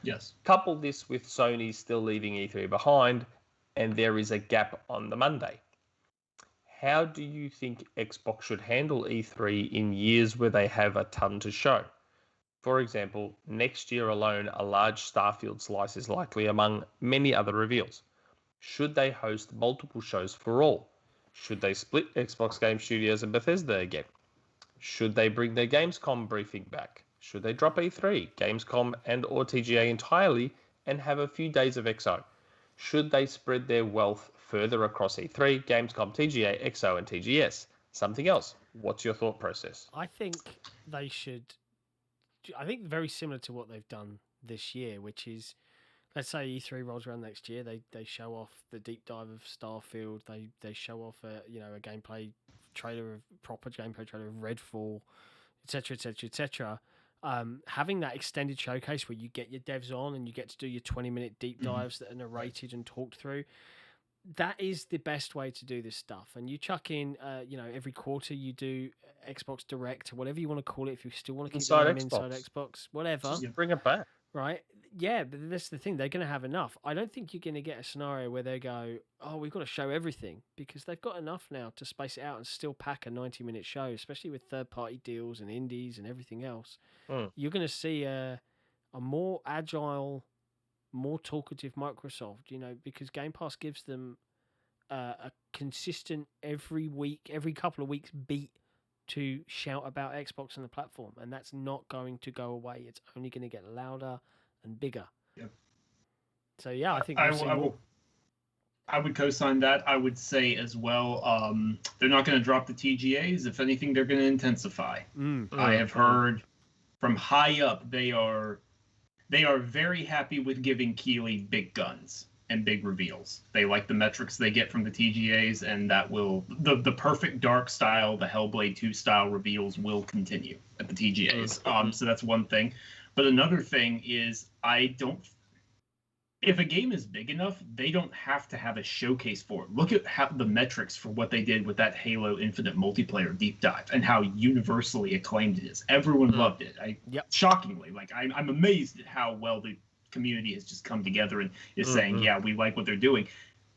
Yes. Couple this with Sony still leaving E3 behind, and there is a gap on the Monday. How do you think Xbox should handle E3 in years where they have a ton to show? For example, next year alone, a large Starfield slice is likely among many other reveals. Should they host multiple shows for all? Should they split Xbox Game Studios and Bethesda again? Should they bring their Gamescom briefing back? Should they drop E3, Gamescom and or TGA entirely and have a few days of XO? Should they spread their wealth further across E3, Gamescom, TGA, XO and TGS? Something else. What's your thought process? I think they should... I think very similar to what they've done this year, which is, let's say E3 rolls around next year, they show off the deep dive of Starfield, they show off a gameplay trailer, proper gameplay trailer of Redfall, etc., etc., etc. Having that extended showcase where you get your devs on and you get to do your 20-minute deep dives that are narrated and talked through, that is the best way to do this stuff. And you chuck in, every quarter you do Xbox Direct, whatever you want to call it, if you still want to keep the name Inside Xbox, whatever. Just bring it back. Right? Yeah, but that's the thing. They're going to have enough. I don't think you're going to get a scenario where they go, oh, we've got to show everything, because they've got enough now to space it out and still pack a 90-minute show, especially with third-party deals and indies and everything else. You're going to see a more agile, more talkative Microsoft, because Game Pass gives them a consistent every couple of weeks beat to shout about Xbox and the platform, and that's not going to go away. It's only going to get louder and bigger. Yep. So yeah, I think I would co-sign that. I would say as well, they're not going to drop the TGAs. If anything, they're going to intensify. I have heard from high up they are very happy with giving Keighley big guns and big reveals. They like the metrics they get from the TGAs, and that will the perfect dark style, the Hellblade 2 style reveals will continue at the TGAs. So that's one thing. But another thing is, if a game is big enough, they don't have to have a showcase for it. Look at how the metrics for what they did with that Halo Infinite multiplayer deep dive and how universally acclaimed it is. Everyone loved it. Shockingly, I'm amazed at how well the community has just come together and is saying, yeah, we like what they're doing.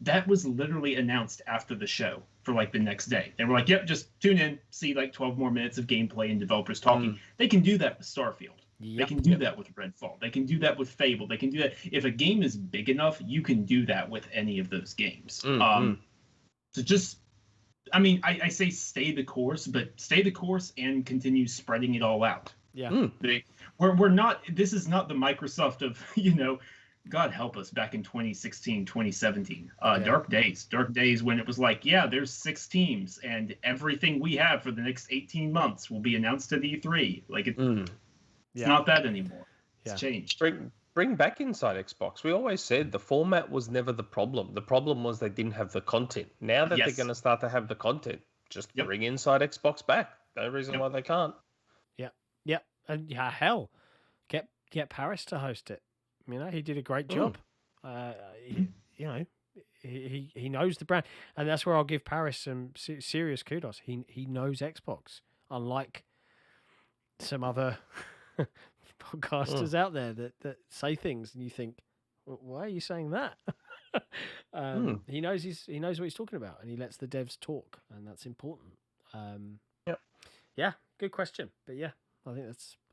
That was literally announced after the show. for like the next day. They were like, yep, just tune in, see like 12 more minutes of gameplay and developers talking. They can do that with Starfield. They can do that with Redfall. They can do that with Fable. They can do that. If a game is big enough, you can do that with any of those games. So just, I mean, I say stay the course, but stay the course and continue spreading it all out. Yeah. We're not, this is not the Microsoft of, you know, God help us, back in 2016, 2017. Dark days when it was like, yeah, there's 6 teams and everything we have for the next 18 months will be announced at E3. Like, it's not that anymore. It's changed. Bring back Inside Xbox. We always said the format was never the problem. The problem was they didn't have the content. Now that they're going to start to have the content, just bring Inside Xbox back. No reason why they can't. Yeah. And hell, get Parris to host it. You know, he did a great job. You know, he knows the brand, and that's where I'll give Parris some serious kudos. He knows Xbox, unlike some other podcasters out there that say things and you think, why are you saying that? He knows what he's talking about, and he lets the devs talk, and that's important. Yeah, good question. But yeah, I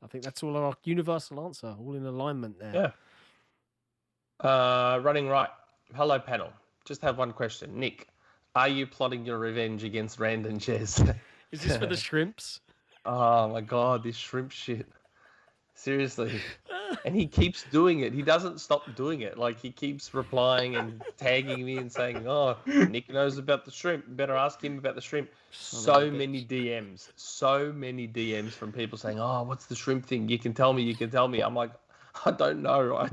think that's all our universal answer, all in alignment there. Running right. Hello, panel. Just have one question. Nick, are you plotting your revenge against Rand and Jez? Is this for the shrimps? Oh my God, this shrimp shit. Seriously. And he keeps doing it. He doesn't stop doing it. Like, he keeps replying and tagging me and saying, oh, Nick knows about the shrimp. Better ask him about the shrimp. So many DMs from people saying, oh, what's the shrimp thing? You can tell me. I'm like, I don't know.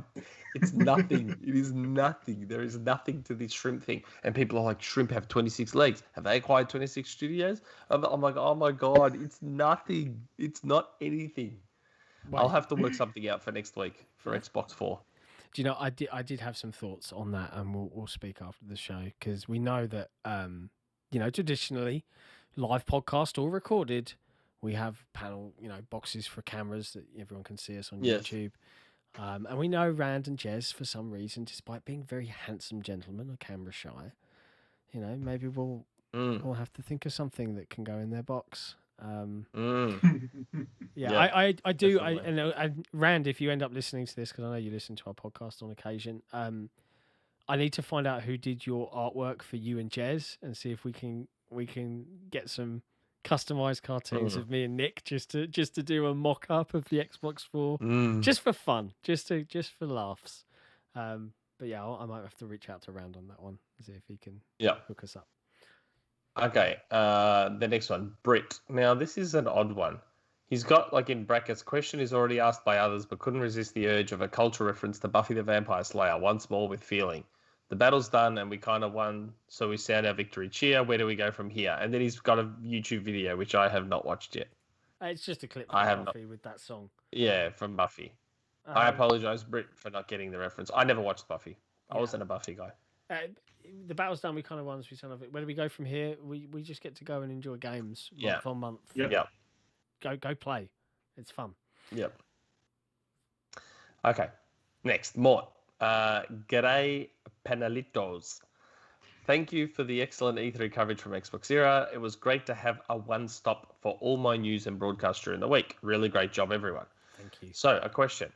It's nothing. It is nothing. There is nothing to this shrimp thing. And people are like, shrimp have 26 legs. Have they acquired 26 studios? I'm like, oh my God, it's nothing. It's not anything. Wait. I'll have to work something out for next week for Xbox 4. Do you know, I did have some thoughts on that, and we'll speak after the show, because we know that, you know, traditionally, live podcast or recorded, we have panel, you know, boxes for cameras that everyone can see us on YouTube. And we know Rand and Jez, for some reason, despite being very handsome gentlemen, are camera shy. You know, maybe we'll have to think of something that can go in their box. I do. And Rand, if you end up listening to this, because I know you listen to our podcast on occasion, I need to find out who did your artwork for you and Jez, and see if we can get some customized cartoons of me and Nick just to do a mock-up of the Xbox 4 just for fun, just for laughs. But yeah, I might have to reach out to Rand on that one and see if he can hook us up. Okay, the next one, Britt. Now, this is an odd one. He's got, like, in brackets, question is already asked by others, but couldn't resist the urge of a culture reference to Buffy the Vampire Slayer, once more with feeling. The battle's done and we kind of won, so we sound our victory cheer. Where do we go from here? And then he's got a YouTube video, which I have not watched yet. It's just a clip from Buffy with that song. Yeah, from Buffy. I apologize, Britt, for not getting the reference. I never watched Buffy. I wasn't a Buffy guy. The battle's done. We kind of won. So we sound of it. Where do we go from here? We just get to go and enjoy games month on month. Yep. Go play. It's fun. Yep. Okay. Next, Mort. G'day, Panelitos. Thank you for the excellent E3 coverage from XboxEra. It was great to have a one-stop for all my news and broadcasts during the week. Really great job, everyone. Thank you. So, a question.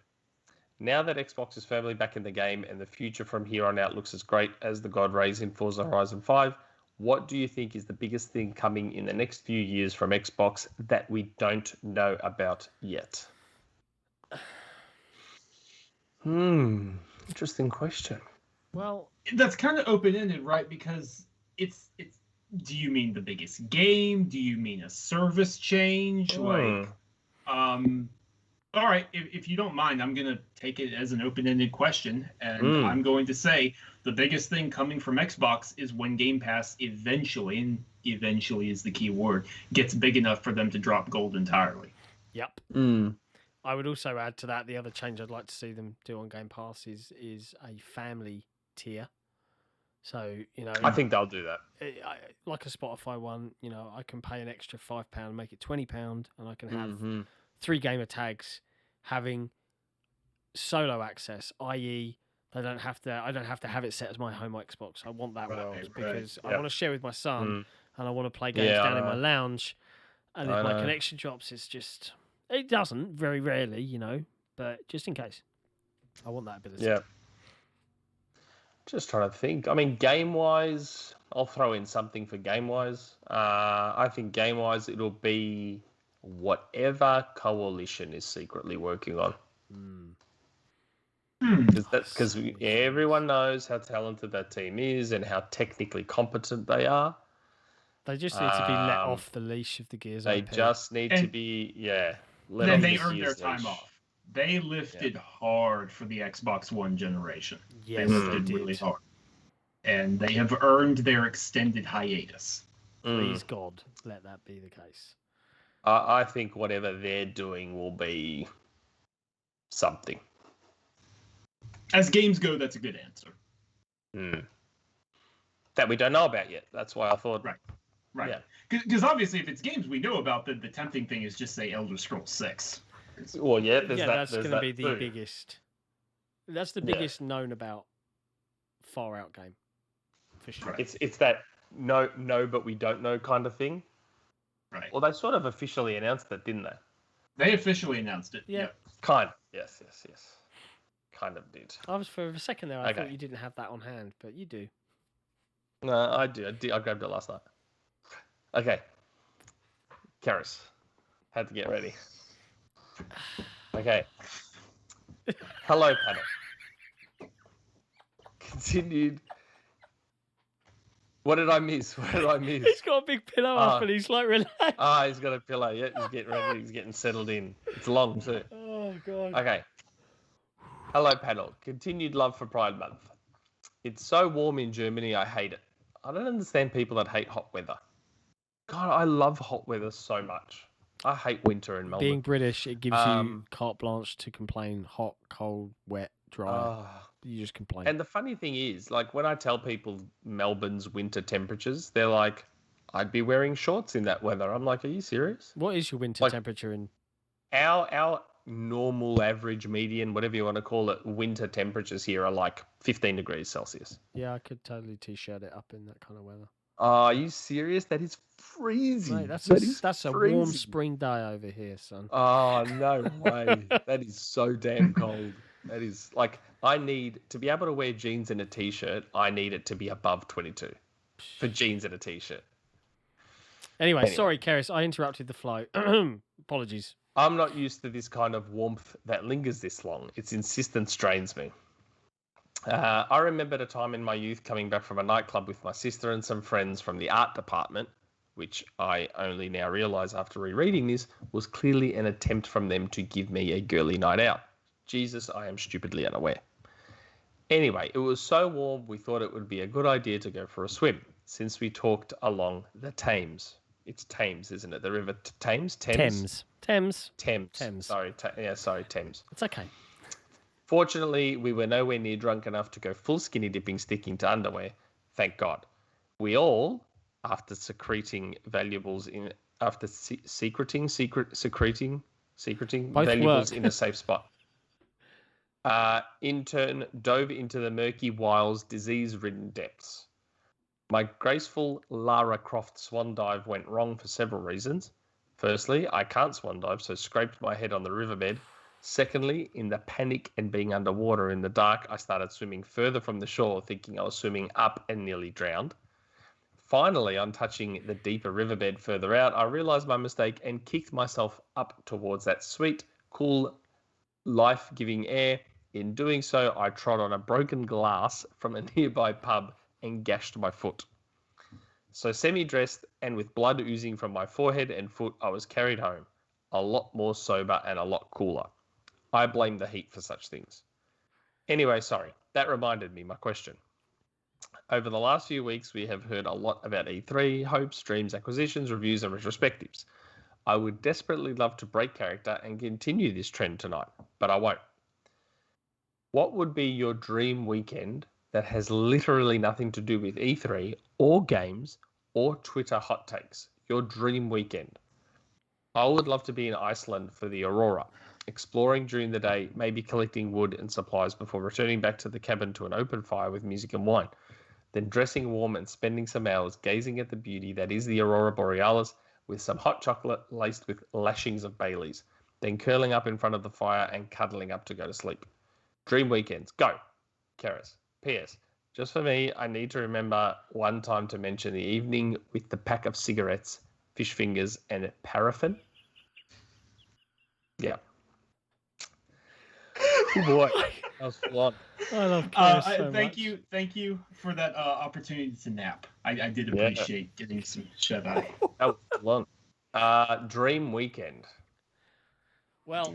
Now that Xbox is firmly back in the game and the future from here on out looks as great as the God rays in Forza Horizon 5, what do you think is the biggest thing coming in the next few years from Xbox that we don't know about yet? Interesting question. Well, that's kind of open-ended, right? Because it's. Do you mean the biggest game? Do you mean a service change? All right, if you don't mind, I'm going to take it as an open-ended question, and I'm going to say the biggest thing coming from Xbox is when Game Pass eventually, and eventually is the key word, gets big enough for them to drop gold entirely. Yep. I would also add to that, the other change I'd like to see them do on Game Pass is a family tier. So, you know... I think they'll do that. Like a Spotify one, you know, I can pay an extra £5, make it £20, and I can have 3 gamer tags having solo access, i.e. I don't have to have it set as my home Xbox. I want that world because I want to share with my son, and I want to play games down in my lounge, and if my connection drops, it doesn't, very rarely, but just in case. I want that ability. Yeah. Just trying to think. I mean, game-wise, I'll throw in something for game-wise. I think game-wise, it'll be whatever Coalition is secretly working on. Because everyone knows how talented that team is and how technically competent they are. They just need to be let off the leash of the Gears They IP. just need to be, Then they earned their time off. They lifted hard for the Xbox One generation. Yes, they lifted really hard. And they have earned their extended hiatus. Please, God, let that be the case. I think whatever they're doing will be something. As games go, that's a good answer. That we don't know about yet. That's why I thought... Right. Because obviously, if it's games we know about, the tempting thing is just say Elder Scrolls 6. Well, that's going to be the biggest. That's the biggest known about Far Out game, for sure. It's that no, but we don't know kind of thing. Right. Well, they sort of officially announced that, didn't they? They officially announced it. Yeah. Kind of. Yes. Kind of did. I was for a second there. I thought you didn't have that on hand, but you do. No, I do. I grabbed it last night. Okay. Karis, had to get ready. Okay. Hello, panel. Continued. What did I miss? He's got a big pillow up and he's like relaxed. He's got a pillow. Yeah, he's getting ready. He's getting settled in. It's long too. Oh, God. Okay. Hello, panel. Continued love for Pride Month. It's so warm in Germany, I hate it. I don't understand people that hate hot weather. God, I love hot weather so much. I hate winter in Melbourne. Being British, it gives you carte blanche to complain hot, cold, wet, dry. You just complain. And the funny thing is, like, when I tell people Melbourne's winter temperatures, they're like, I'd be wearing shorts in that weather. I'm like, are you serious? What is your winter temperature in? Our normal, average, median, whatever you want to call it, winter temperatures here are like 15 degrees Celsius. Yeah, I could totally t-shirt it up in that kind of weather. Are you serious? That is freezing. Mate, that's a warm spring day over here, son. Oh, no way. That is so damn cold. That is like, I need to be able to wear jeans and a t-shirt. I need it to be above 22 for jeans and a t-shirt. Anyway. Sorry, Karis, I interrupted the flow. Apologies. I'm not used to this kind of warmth that lingers this long. Its insistence strains me. I remembered a time in my youth coming back from a nightclub with my sister and some friends from the art department, which I only now realise after rereading this was clearly an attempt from them to give me a girly night out. Jesus, I am stupidly unaware. Anyway, it was so warm we thought it would be a good idea to go for a swim, since we talked along the Thames. It's Thames, isn't it? The river Thames? Thames. Sorry, Thames. It's okay. Fortunately, we were nowhere near drunk enough to go full skinny dipping sticking to underwear. Thank God. We all, after secreting valuables in secreting both valuables work. in a safe spot, in turn dove into the murky Wiles' disease-ridden depths. My graceful Lara Croft swan dive went wrong for several reasons. Firstly, I can't swan dive, so scraped my head on the riverbed. Secondly, in the panic and being underwater in the dark, I started swimming further from the shore, thinking I was swimming up and nearly drowned. Finally, on touching the deeper riverbed further out, I realised my mistake and kicked myself up towards that sweet, cool, life-giving air. In doing so, I trod on a broken glass from a nearby pub and gashed my foot. So semi-dressed and with blood oozing from my forehead and foot, I was carried home, a lot more sober and a lot cooler. I blame the heat for such things. Anyway, sorry, that reminded me my question. Over the last few weeks, we have heard a lot about E3, hopes, dreams, acquisitions, reviews, and retrospectives. I would desperately love to break character and continue this trend tonight, but I won't. What would be your dream weekend that has literally nothing to do with E3 or games or Twitter hot takes? Your dream weekend. I would love to be in Iceland for the Aurora, exploring during the day, maybe collecting wood and supplies before returning back to the cabin to an open fire with music and wine. then dressing warm and spending some hours gazing at the beauty that is the Aurora Borealis with some hot chocolate laced with lashings of Baileys, then curling up in front of the fire and cuddling up to go to sleep. Dream weekends. Go. Karis. P.S. Just for me, I need to remember one time to mention the evening with the pack of cigarettes, fish fingers, and paraffin. Yeah. Oh boy, that was full on. I love Karis so thank much. Thank you for that opportunity to nap. I did appreciate getting some shut eye. That was full on. Dream weekend. Well,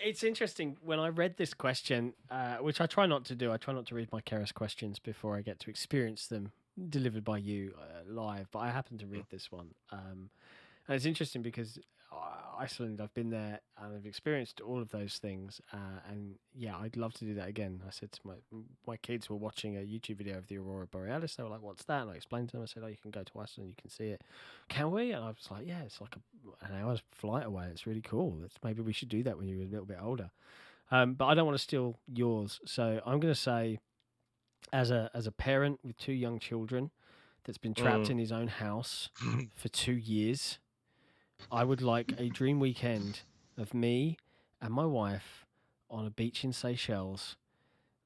it's interesting. When I read this question, which I try not to do, I try not to read my Karis questions before I get to experience them delivered by you live, but I happened to read this one. And it's interesting because Iceland, I've been there and I've experienced all of those things. And yeah, I'd love to do that again. I said to my kids were watching a YouTube video of the Aurora Borealis. They were like, "What's that?" And I explained to them. I said, "Oh, you can go to Iceland, you can see it." Can we? And I was like, "Yeah, it's like an hour's flight away. It's really cool. Maybe we should do that when you're a little bit older." But I don't want to steal yours, so I'm going to say, as a parent with 2 young children that's been trapped in his own house for 2 years, I would like a dream weekend of me and my wife on a beach in Seychelles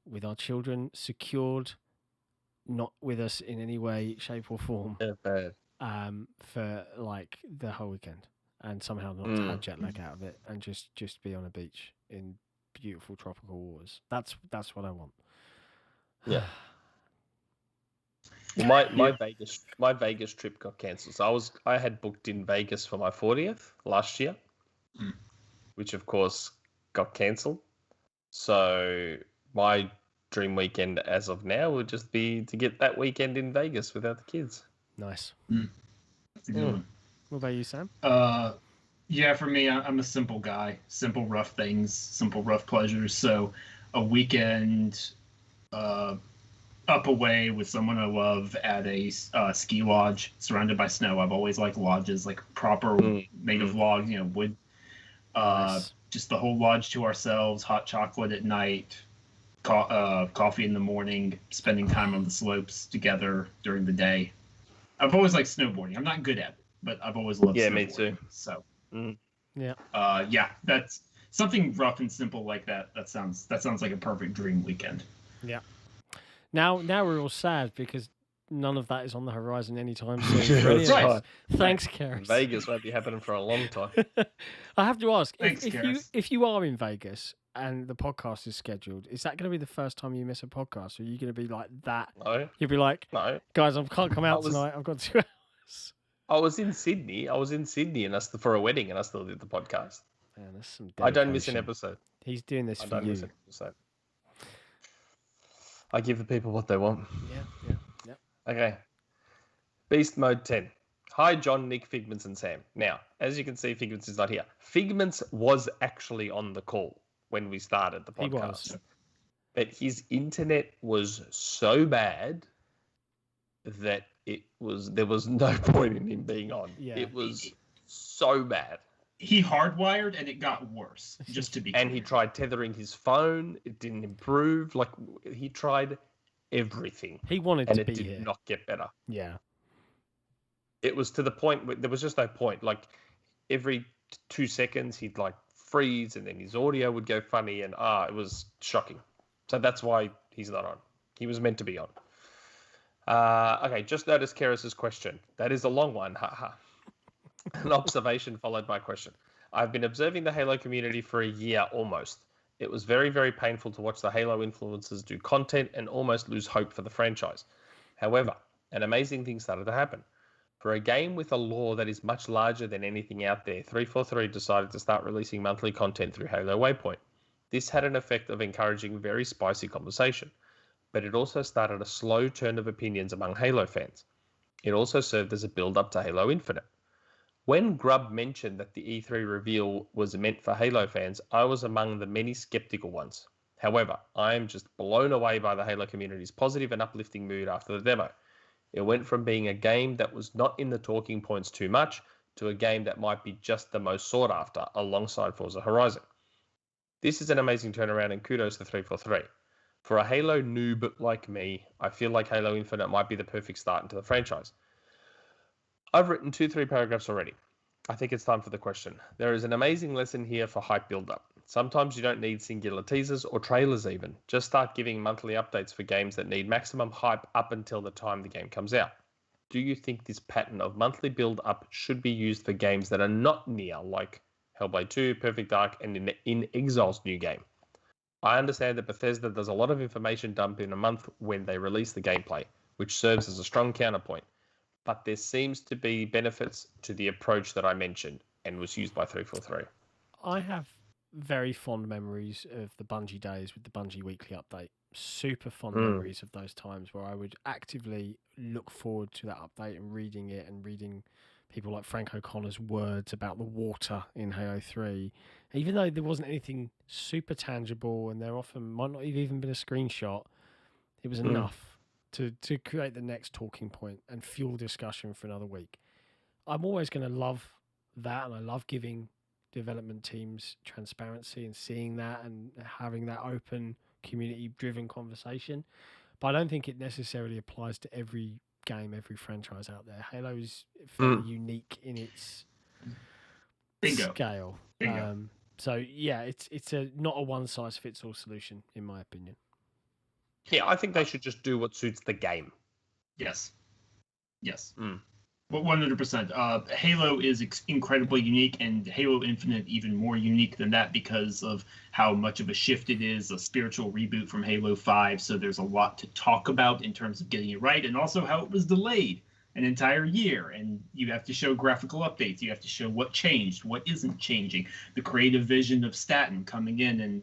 with our children secured, not with us in any way, shape or form, for like the whole weekend, and somehow not have jet lag out of it, and just be on a beach in beautiful tropical waters. That's what I want. Yeah. Well, my Vegas trip got cancelled. So I had booked in Vegas for my 40th last year, which of course got cancelled. So my dream weekend as of now would just be to get that weekend in Vegas without the kids. Nice. That's a good one. What about you, Sam? Yeah, for me, I'm a simple guy. Simple, rough things, simple, rough pleasures. So a weekend up away with someone I love at a ski lodge surrounded by snow. I've always liked lodges, like proper made of logs, wood. Nice. Just the whole lodge to ourselves, hot chocolate at night, coffee in the morning, spending time on the slopes together during the day. I've always liked snowboarding. I'm not good at it, but I've always loved snowboarding. Yeah, me too. So, yeah, that's something rough and simple like that. That sounds like a perfect dream weekend. Yeah. Now we're all sad because none of that is on the horizon anytime soon. That's right. Thanks, Karis. Vegas won't be happening for a long time. I have to ask, Thanks, if you are in Vegas and the podcast is scheduled, is that going to be the first time you miss a podcast? Or are you going to be like that? No. You'll be like, no, guys, I can't come out tonight. I've got 2 hours. I was in Sydney and for a wedding, and I still did the podcast. Man, that's some I don't miss an episode. He's doing this for you. Miss an episode. I give the people what they want. Yeah. Okay. Beast Mode 10. Hi, John, Nick, Figments, and Sam. Now, as you can see, Figments is not here. Figments was actually on the call when we started the podcast. He was. But his internet was so bad that there was no point in him being on. Yeah. It was so bad. He hardwired and it got worse, just to be clear. And he tried tethering his phone. It didn't improve. Like, he tried everything. He wanted to be here. And it did not get better. Yeah. It was to the point where there was just no point. Like, every 2 seconds, he'd, like, freeze, and then his audio would go funny, and, it was shocking. So that's why he's not on. He was meant to be on. Okay, just noticed Karis's question. That is a long one. Haha. An observation followed by a question. I've been observing the Halo community for a year almost. It was very, very painful to watch the Halo influencers do content and almost lose hope for the franchise. However, an amazing thing started to happen. For a game with a lore that is much larger than anything out there, 343 decided to start releasing monthly content through Halo Waypoint. This had an effect of encouraging very spicy conversation, but it also started a slow turn of opinions among Halo fans. It also served as a build-up to Halo Infinite. When Grubb mentioned that the E3 reveal was meant for Halo fans, I was among the many skeptical ones. However, I am just blown away by the Halo community's positive and uplifting mood after the demo. It went from being a game that was not in the talking points too much to a game that might be just the most sought after alongside Forza Horizon. This is an amazing turnaround and kudos to 343. For a Halo noob like me, I feel like Halo Infinite might be the perfect start into the franchise. I've written 2-3 paragraphs already. I think it's time for the question. There is an amazing lesson here for hype build-up. Sometimes you don't need singular teasers or trailers even. Just start giving monthly updates for games that need maximum hype up until the time the game comes out. Do you think this pattern of monthly build-up should be used for games that are not near, like Hellblade 2, Perfect Dark, and in Exile's new game? I understand that Bethesda does a lot of information dump in a month when they release the gameplay, which serves as a strong counterpoint. But there seems to be benefits to the approach that I mentioned and was used by 343. I have very fond memories of the Bungie days with the Bungie weekly update. Super fond memories of those times where I would actively look forward to that update and reading it and reading people like Frank O'Connor's words about the water in Halo 3. Even though there wasn't anything super tangible and there often might not have even been a screenshot, it was enough to create the next talking point and fuel discussion for another week. I'm always going to love that, and I love giving development teams transparency and seeing that and having that open community-driven conversation. But I don't think it necessarily applies to every game, every franchise out there. Halo is fairly unique in its scale. So yeah, it's not a one-size-fits-all solution, in my opinion. Yeah, I think they should just do what suits the game. Yes. 100%. Halo is incredibly unique, and Halo Infinite even more unique than that because of how much of a shift it is, a spiritual reboot from Halo 5. So there's a lot to talk about in terms of getting it right, and also how it was delayed an entire year. And you have to show graphical updates. You have to show what changed, what isn't changing, the creative vision of Staten coming in and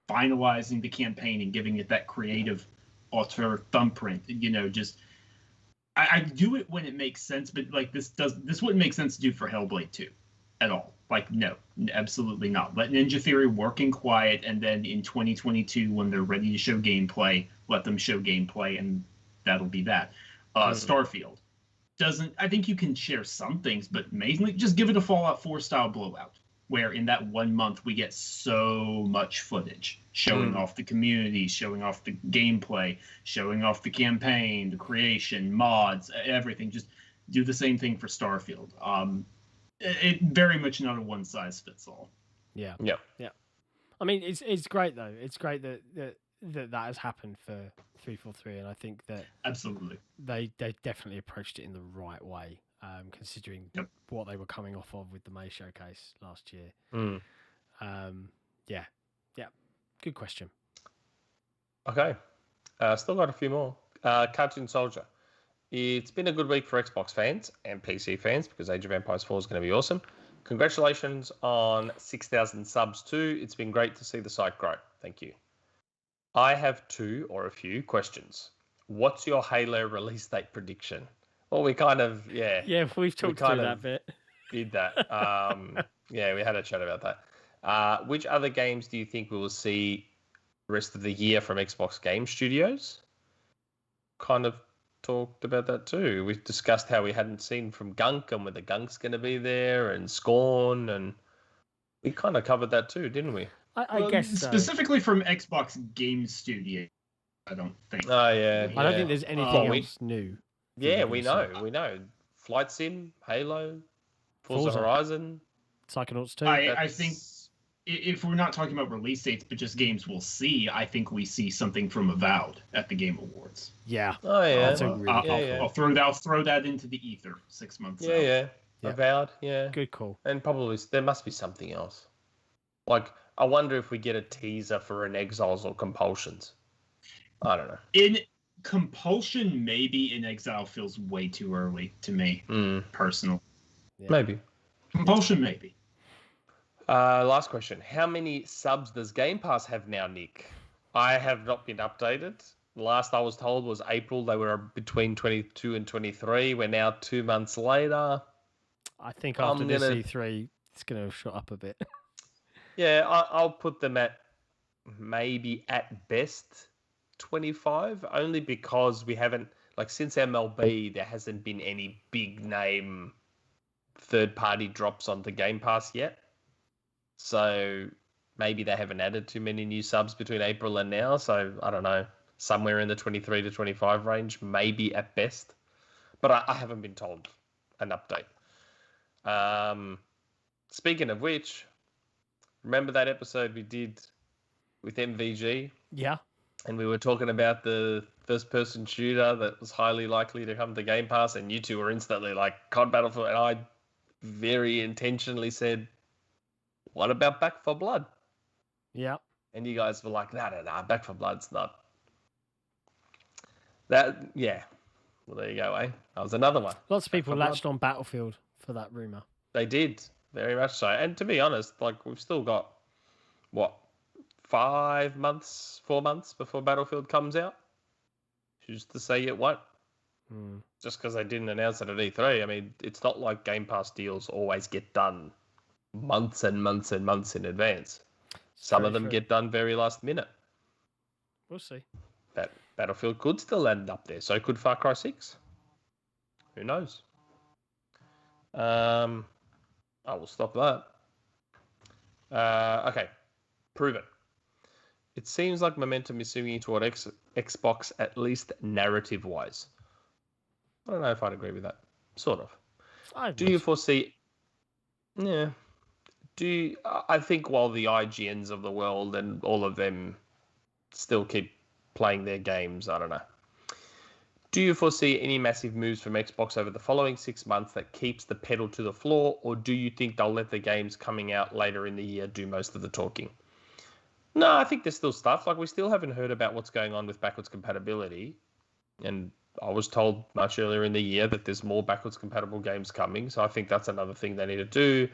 finalizing the campaign and giving it that creative auteur thumbprint. I do it when it makes sense, but like this wouldn't make sense to do for Hellblade 2 at all. Like, no, absolutely not. Let Ninja Theory work in quiet, and then in 2022, when they're ready to show gameplay, let them show gameplay, and that'll be that. Starfield doesn't. I think you can share some things, but mainly just give it a Fallout 4 style blowout, where in that 1 month we get so much footage showing off the community, showing off the gameplay, showing off the campaign, the creation, mods, everything. Just do the same thing for Starfield. It very much not a one size fits all. Yeah. I mean, it's great though. It's great that has happened for 343, and I think that absolutely they definitely approached it in the right way. Considering what they were coming off of with the May showcase last year. Good question. Okay. Still got a few more. Cartoon Soldier. It's been a good week for Xbox fans and PC fans because Age of Empires 4 is going to be awesome. Congratulations on 6,000 subs too. It's been great to see the site grow. Thank you. I have a few questions. What's your Halo release date prediction? Well, we kind of, Yeah, we've talked through that bit. Did that. We had a chat about that. Which other games do you think we will see the rest of the year from Xbox Game Studios? Kind of talked about that too. We've discussed how we hadn't seen from Gunk and whether Gunk's going to be there and Scorn, and we kind of covered that too, didn't we? I guess so. Specifically from Xbox Game Studio, I don't think. Oh, yeah. I don't think there's anything else new. Yeah, we know. Flight Sim, Halo, Forza Horizon. Psychonauts 2. I think if we're not talking about release dates, but just games we'll see, I think we see something from Avowed at the Game Awards. Yeah. Oh, yeah. I'll throw that into the ether 6 months out. Yeah. Avowed, yeah. Good call. And probably there must be something else. Like, I wonder if we get a teaser for an Exiles or Compulsions. I don't know. In Compulsion, maybe. In Exile feels way too early to me, personal. Yeah. Maybe. Compulsion, maybe. Last question. How many subs does Game Pass have now, Nick? I have not been updated. Last I was told was April. They were between 22 and 23. We're now 2 months later. I think after this E3, it's going to have shot up a bit. Yeah, I'll put them at maybe at best 25, only because we haven't, since MLB, there hasn't been any big name third-party drops onto Game Pass yet. So maybe they haven't added too many new subs between April and now. So I don't know, somewhere in the 23 to 25 range, maybe at best. But I haven't been told an update. Speaking of which, remember that episode we did with MVG? Yeah. And we were talking about the first-person shooter that was highly likely to come to Game Pass, and you two were instantly like, COD Battlefield, and I very intentionally said, what about Back 4 Blood? Yeah. And you guys were like, no, Back 4 Blood's not. That, yeah. Well, there you go, eh? That was another one. Lots of people latched on Battlefield for that rumour. They did, very much so. And to be honest, like, we've still got, 4 months before Battlefield comes out? Who's to say it won't? Just because they didn't announce it at E3. I mean, it's not like Game Pass deals always get done months and months and months in advance. Some of them get done very last minute. We'll see. Battlefield could still end up there. So could Far Cry 6. Who knows? I will stop that. Okay. Prove it. It seems like momentum is swinging toward Xbox, at least narrative-wise. I don't know if I'd agree with that. Sort of. Do you foresee... Yeah. I think while the IGNs of the world and all of them still keep playing their games, I don't know. Do you foresee any massive moves from Xbox over the following 6 months that keeps the pedal to the floor, or do you think they'll let the games coming out later in the year do most of the talking? No, I think there's still stuff. Like, we still haven't heard about what's going on with backwards compatibility. And I was told much earlier in the year that there's more backwards compatible games coming. So I think that's another thing they need to do.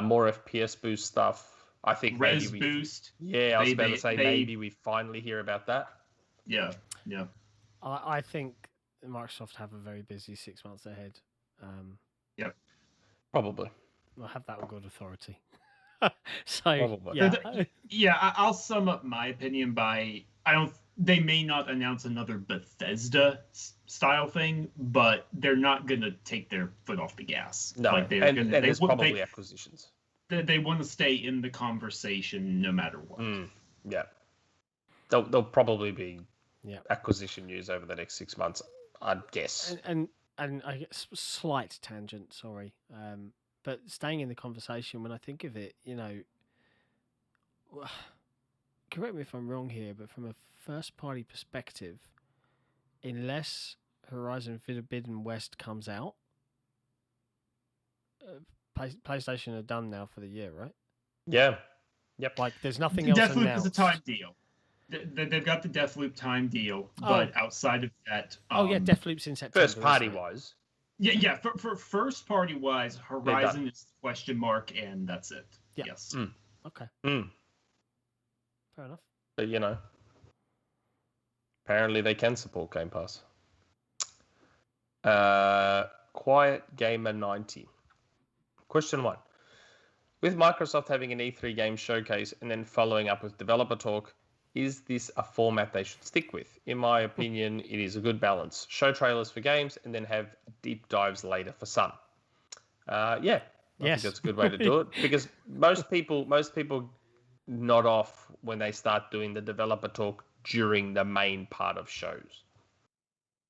More FPS boost stuff. I think Res boost. Yeah, I was about to say maybe we finally hear about that. Yeah. I think Microsoft have a very busy 6 months ahead. Yep. Probably. I'll have that on good authority. So I'll sum up my opinion by they may not announce another Bethesda style thing, but they're not going to take their foot off the gas. No, like there's probably acquisitions. They want to stay in the conversation no matter what. Yeah. There'll probably be acquisition news over the next 6 months, I'd guess. And I guess slight tangent, sorry. But staying in the conversation, when I think of it, correct me if I'm wrong here, but from a first-party perspective, unless Horizon Forbidden West comes out, PlayStation are done now for the year, right? Yeah. Yep. Like, there's nothing else Deathloop announced. is a time deal. They've got the Deathloop time deal, but outside of that... Deathloop's in September. First-party-wise. Yeah. For first party wise, Horizon is question mark, and that's it. Yeah. Yes. Okay. Fair enough. But apparently they can support Game Pass. Quiet Gamer 90. Question 1. With Microsoft having an E3 game showcase and then following up with developer talk, is this a format they should stick with? In my opinion, it is a good balance. Show trailers for games and then have deep dives later for some. I think that's a good way to do it, because most people nod off when they start doing the developer talk during the main part of shows.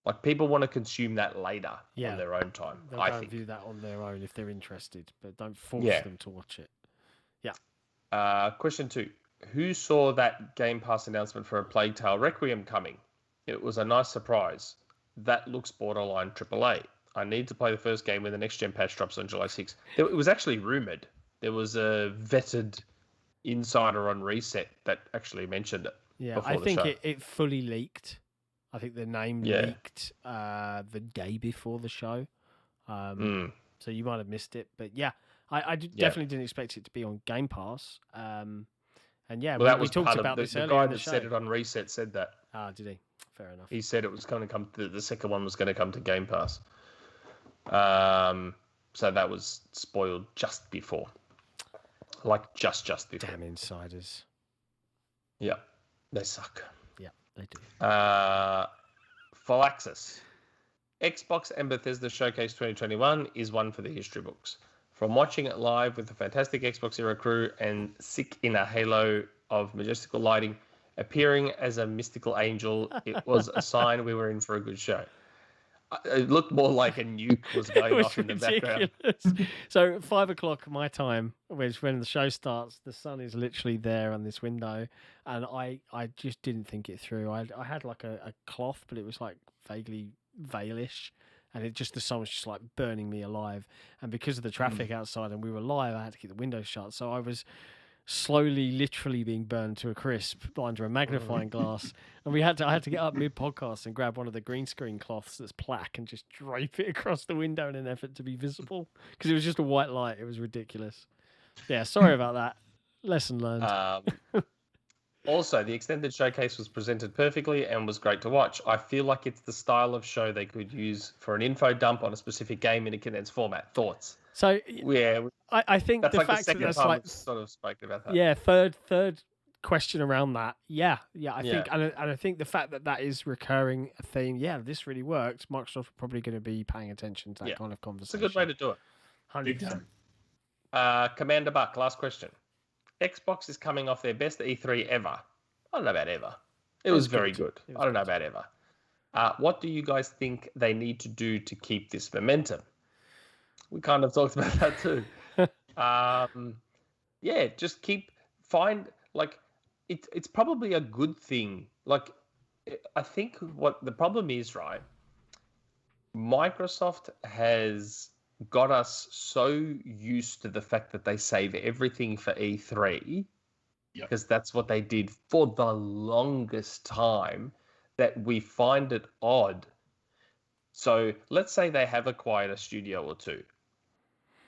Like, people want to consume that later on their own time. They'll go view that on their own if they're interested, but don't force them to watch it. Yeah. Question 2. Who saw that Game Pass announcement for A Plague Tale Requiem coming? It was a nice surprise. That looks borderline AAA. I need to play the first game when the next-gen patch drops on July 6th. It was actually rumoured. There was a vetted insider on Reset that actually mentioned it. Yeah, I think it fully leaked. I think the name leaked the day before the show. So you might have missed it. But I definitely didn't expect it to be on Game Pass. And we talked about this earlier. The guy that said it on Reset said that. Ah, did he? Fair enough. He said it was going to come. The second one was going to come to Game Pass. So that was spoiled just before, like just before. Damn insiders. Yeah, they suck. Yeah, they do. Falaxis. Xbox and Bethesda Showcase 2021 is one for the history books. From watching it live with the fantastic XboxEra crew and sick in a halo of majestical lighting, appearing as a mystical angel, it was a sign we were in for a good show. It looked more like a nuke was going off in the background. So 5 o'clock my time, which when the show starts, the sun is literally there on this window, and I just didn't think it through. I had like a cloth, but it was like vaguely veilish, and the sun was just like burning me alive. And because of the traffic outside and we were live, I had to keep the windows shut. So I was slowly, literally being burned to a crisp under a magnifying glass. And I had to get up mid-podcast and grab one of the green screen cloths that's black and just drape it across the window in an effort to be visible. Because it was just a white light. It was ridiculous. Yeah, sorry about that. Lesson learned. Also, the extended showcase was presented perfectly and was great to watch. I feel like it's the style of show they could use for an info dump on a specific game in a condensed format. Thoughts? So yeah, I think that's the like fact the second that that's time like we've sort of spoken about that. Yeah, third question around that. I think, and I think the fact that is recurring a theme. Yeah, this really worked. Microsoft's probably going to be paying attention to that kind of conversation. It's a good way to do it. 100%. Commander Buck, last question. Xbox is coming off their best E3 ever. I don't know about ever. It was very good. I don't know about ever. What do you guys think they need to do to keep this momentum? We kind of talked about that too. Just it's probably a good thing. Like, I think what the problem is, right? Microsoft has got us so used to the fact that they save everything for E3, because that's what they did for the longest time, that we find it odd. So let's say they have acquired a studio or two.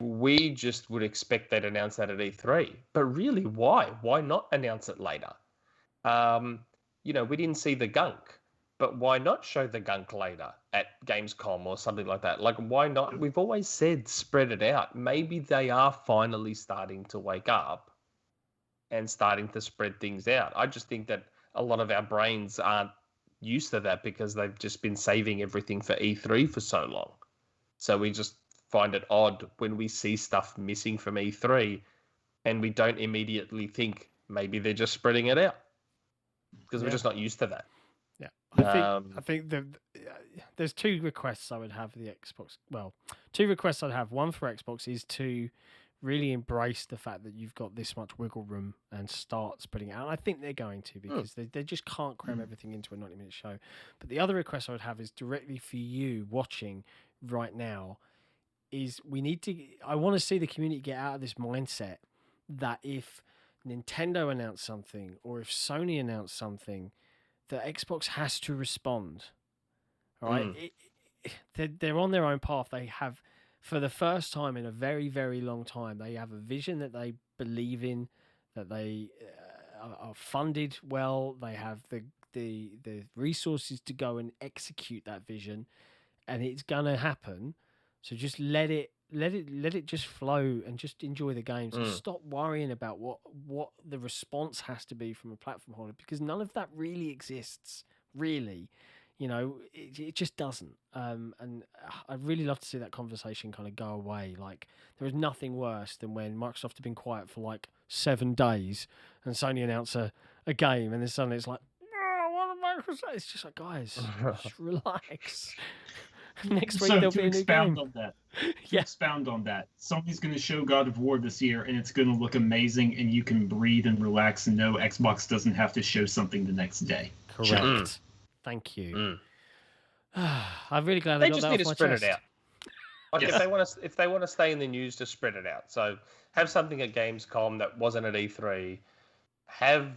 We just would expect they'd announce that at E3. But really, why? Why not announce it later? We didn't see the gunk, but why not show the gunk later at Gamescom or something like that? Like, why not? We've always said spread it out. Maybe they are finally starting to wake up and starting to spread things out. I just think that a lot of our brains aren't used to that because they've just been saving everything for E3 for so long. So we just find it odd when we see stuff missing from E3 and we don't immediately think maybe they're just spreading it out because we're just not used to that. Yeah, I think there's two requests I would have for the Xbox. Well, two requests I'd have. One for Xbox is to really embrace the fact that you've got this much wiggle room and start spreading it out. And I think they're going to, because they just can't cram everything into a 90-minute show. But the other request I would have is directly for you watching right now. I want to see the community get out of this mindset that if Nintendo announced something or if Sony announced something, that Xbox has to respond. All right, they're on their own path. They have, for the first time in a very, very long time, they have a vision that they believe in, that they are funded well. They have the resources to go and execute that vision, and it's gonna happen. So just let it just flow and just enjoy the games. And stop worrying about what the response has to be from a platform holder, because none of that really exists. Really, it just doesn't. And I'd really love to see that conversation kind of go away. Like, there is nothing worse than when Microsoft have been quiet for like 7 days and Sony announce a game, and then suddenly it's like, what am Microsoft? It's just like, guys, just relax. Next week there'll be a new game. Expound on that. Sony's going to show God of War this year, and it's going to look amazing, and you can breathe and relax and know Xbox doesn't have to show something the next day. Correct. Thank you. I'm really glad they got just that need off to my spread chest. it out. Like, if they want to stay in the news, just spread it out. So have something at Gamescom that wasn't at E3. Have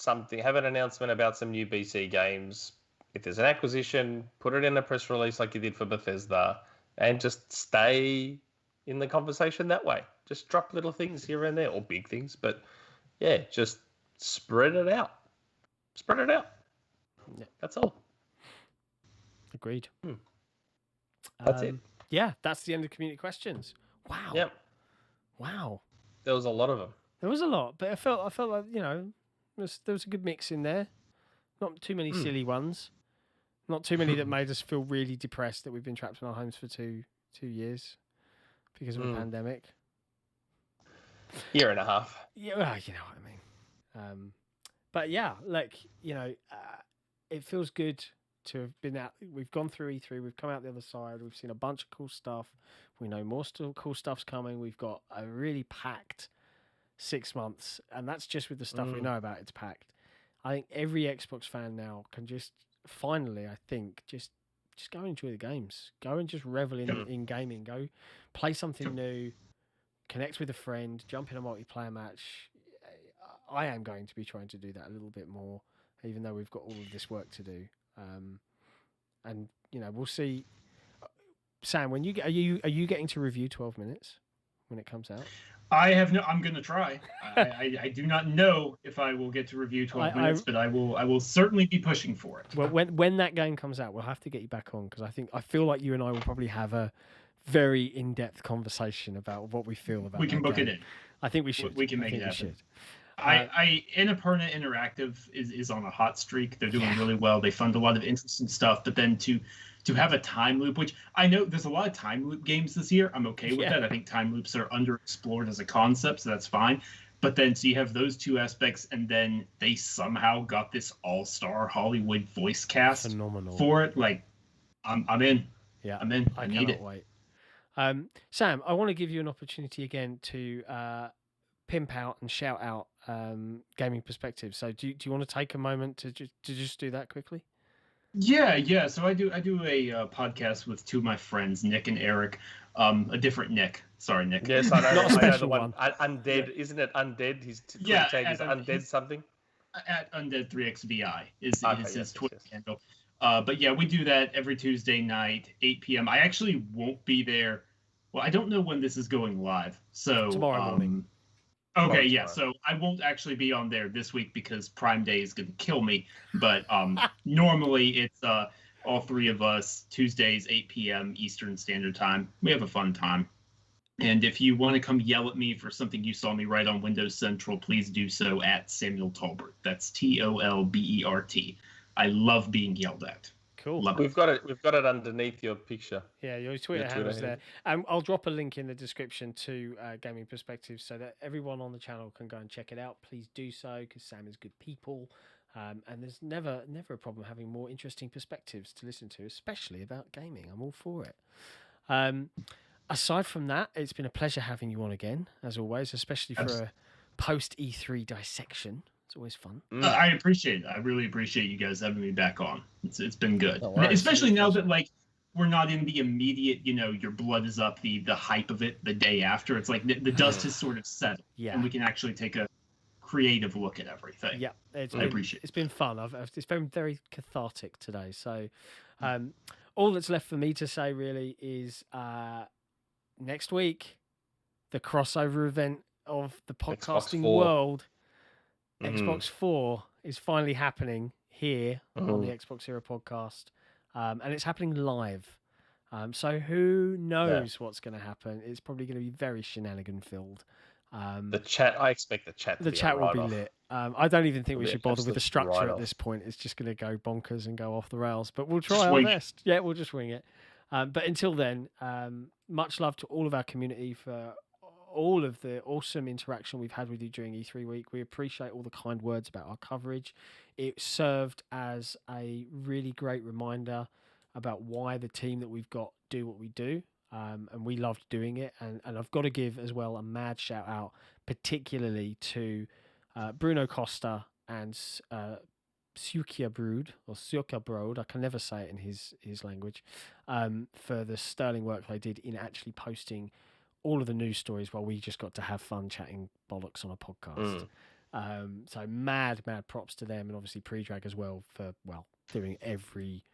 an announcement about some new BC games. If there's an acquisition, put it in a press release like you did for Bethesda, and just stay in the conversation that way. Just drop little things here and there, or big things, but just spread it out. Spread it out. Yeah, that's all. Agreed. That's it. Yeah, that's the end of community questions. Wow. Yep. Wow. There was a lot of them. There was a lot, but I felt like there was a good mix in there. Not too many silly ones. Not too many that made us feel really depressed that we've been trapped in our homes for two years because of a pandemic. Year and a half. Yeah, well, you know what I mean. But yeah, like, it feels good to have been out. We've gone through E3. We've come out the other side. We've seen a bunch of cool stuff. We know more still cool stuff's coming. We've got a really packed 6 months, and that's just with the stuff we know about. It's packed. I think every Xbox fan now can just finally, I think, just go and enjoy the games. Go and just revel in gaming. Go play something new. Connect with a friend. Jump in a multiplayer match. I am going to be trying to do that a little bit more, even though we've got all of this work to do. And we'll see. Sam, when are you getting to review 12 minutes when it comes out? I'm going to try. I do not know if I will get to review 12 minutes, but I will certainly be pushing for it. Well, when that game comes out, we'll have to get you back on, because I feel like you and I will probably have a very in-depth conversation about what we feel about. We can book game. it in. I think we should. We can make it happen. Annapurna Interactive is on a hot streak. They're doing really well. They fund a lot of interesting stuff, but then to have a time loop, which I know there's a lot of time loop games this year. I'm okay with that. I think time loops are underexplored as a concept, so that's fine. But then so you have those two aspects, and then they somehow got this all-star Hollywood voice cast for it. Like, I'm in. Yeah, I'm in. I need it. Wait. Sam, I want to give you an opportunity again to pimp out and shout out gaming perspectives. So do you want to take a moment to just do that quickly? Yeah. So I do a podcast with two of my friends, Nick and Eric. A different Nick. Sorry, Nick. Yes, I know. Not a special one. Undead, isn't it? Undead. His Twitter tag is Undead something. At Undead3XVI is his Twitter handle. But yeah, we do that every Tuesday night, 8 p.m. I actually won't be there. Well, I don't know when this is going live. So tomorrow morning. Okay, yeah. So I won't actually be on there this week because Prime Day is going to kill me. But normally it's all three of us, Tuesdays, 8 p.m. Eastern Standard Time. We have a fun time. And if you want to come yell at me for something you saw me write on Windows Central, please do so at Samuel Tolbert. That's Tolbert. I love being yelled at. Cool. We've got it underneath your picture. Yeah, your Twitter handle's there. I'll drop a link in the description to Gaming Perspectives so that everyone on the channel can go and check it out. Please do so, because Sam is good people. And there's never a problem having more interesting perspectives to listen to, especially about gaming. I'm all for it. Aside from that, it's been a pleasure having you on again, as always, especially for a post E3 dissection. It's always fun. I appreciate it. I really appreciate you guys having me back on. It's been good, especially now that like we're not in the immediate, your blood is up, the hype of it the day after. It's like the dust has sort of settled, and we can actually take a creative look at everything. Yeah, I appreciate it. It's been fun. It's been very cathartic today. So, all that's left for me to say really is next week, the crossover event of the podcasting world. Xbox 4 is finally happening here on the XboxEra podcast, and it's happening live. So who knows what's going to happen? It's probably going to be very shenanigan filled. The chat, I expect the chat. The chat will be lit. I don't even think we should bother with the structure at this point. It's just going to go bonkers and go off the rails. But we'll try our best. Yeah, we'll just wing it. But until then, much love to all of our community for all of the awesome interaction we've had with you during E3 week. We appreciate all the kind words about our coverage. It served as a really great reminder about why the team that we've got do what we do. And we loved doing it. And I've got to give as well a mad shout out, particularly to Bruno Costa and Sukia Brood, I can never say it in his language, for the sterling work they did in actually posting all of the news stories while we just got to have fun chatting bollocks on a podcast. So mad props to them, and obviously Predrag as well for doing every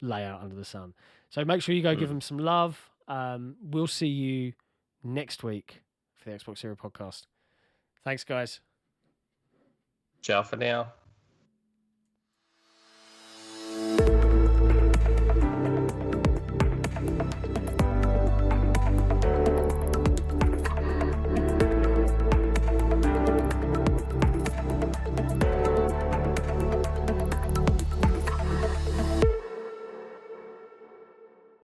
layout under the sun. So make sure you go give them some love. We'll see you next week for the XboxEra podcast. Thanks, guys. Ciao for now.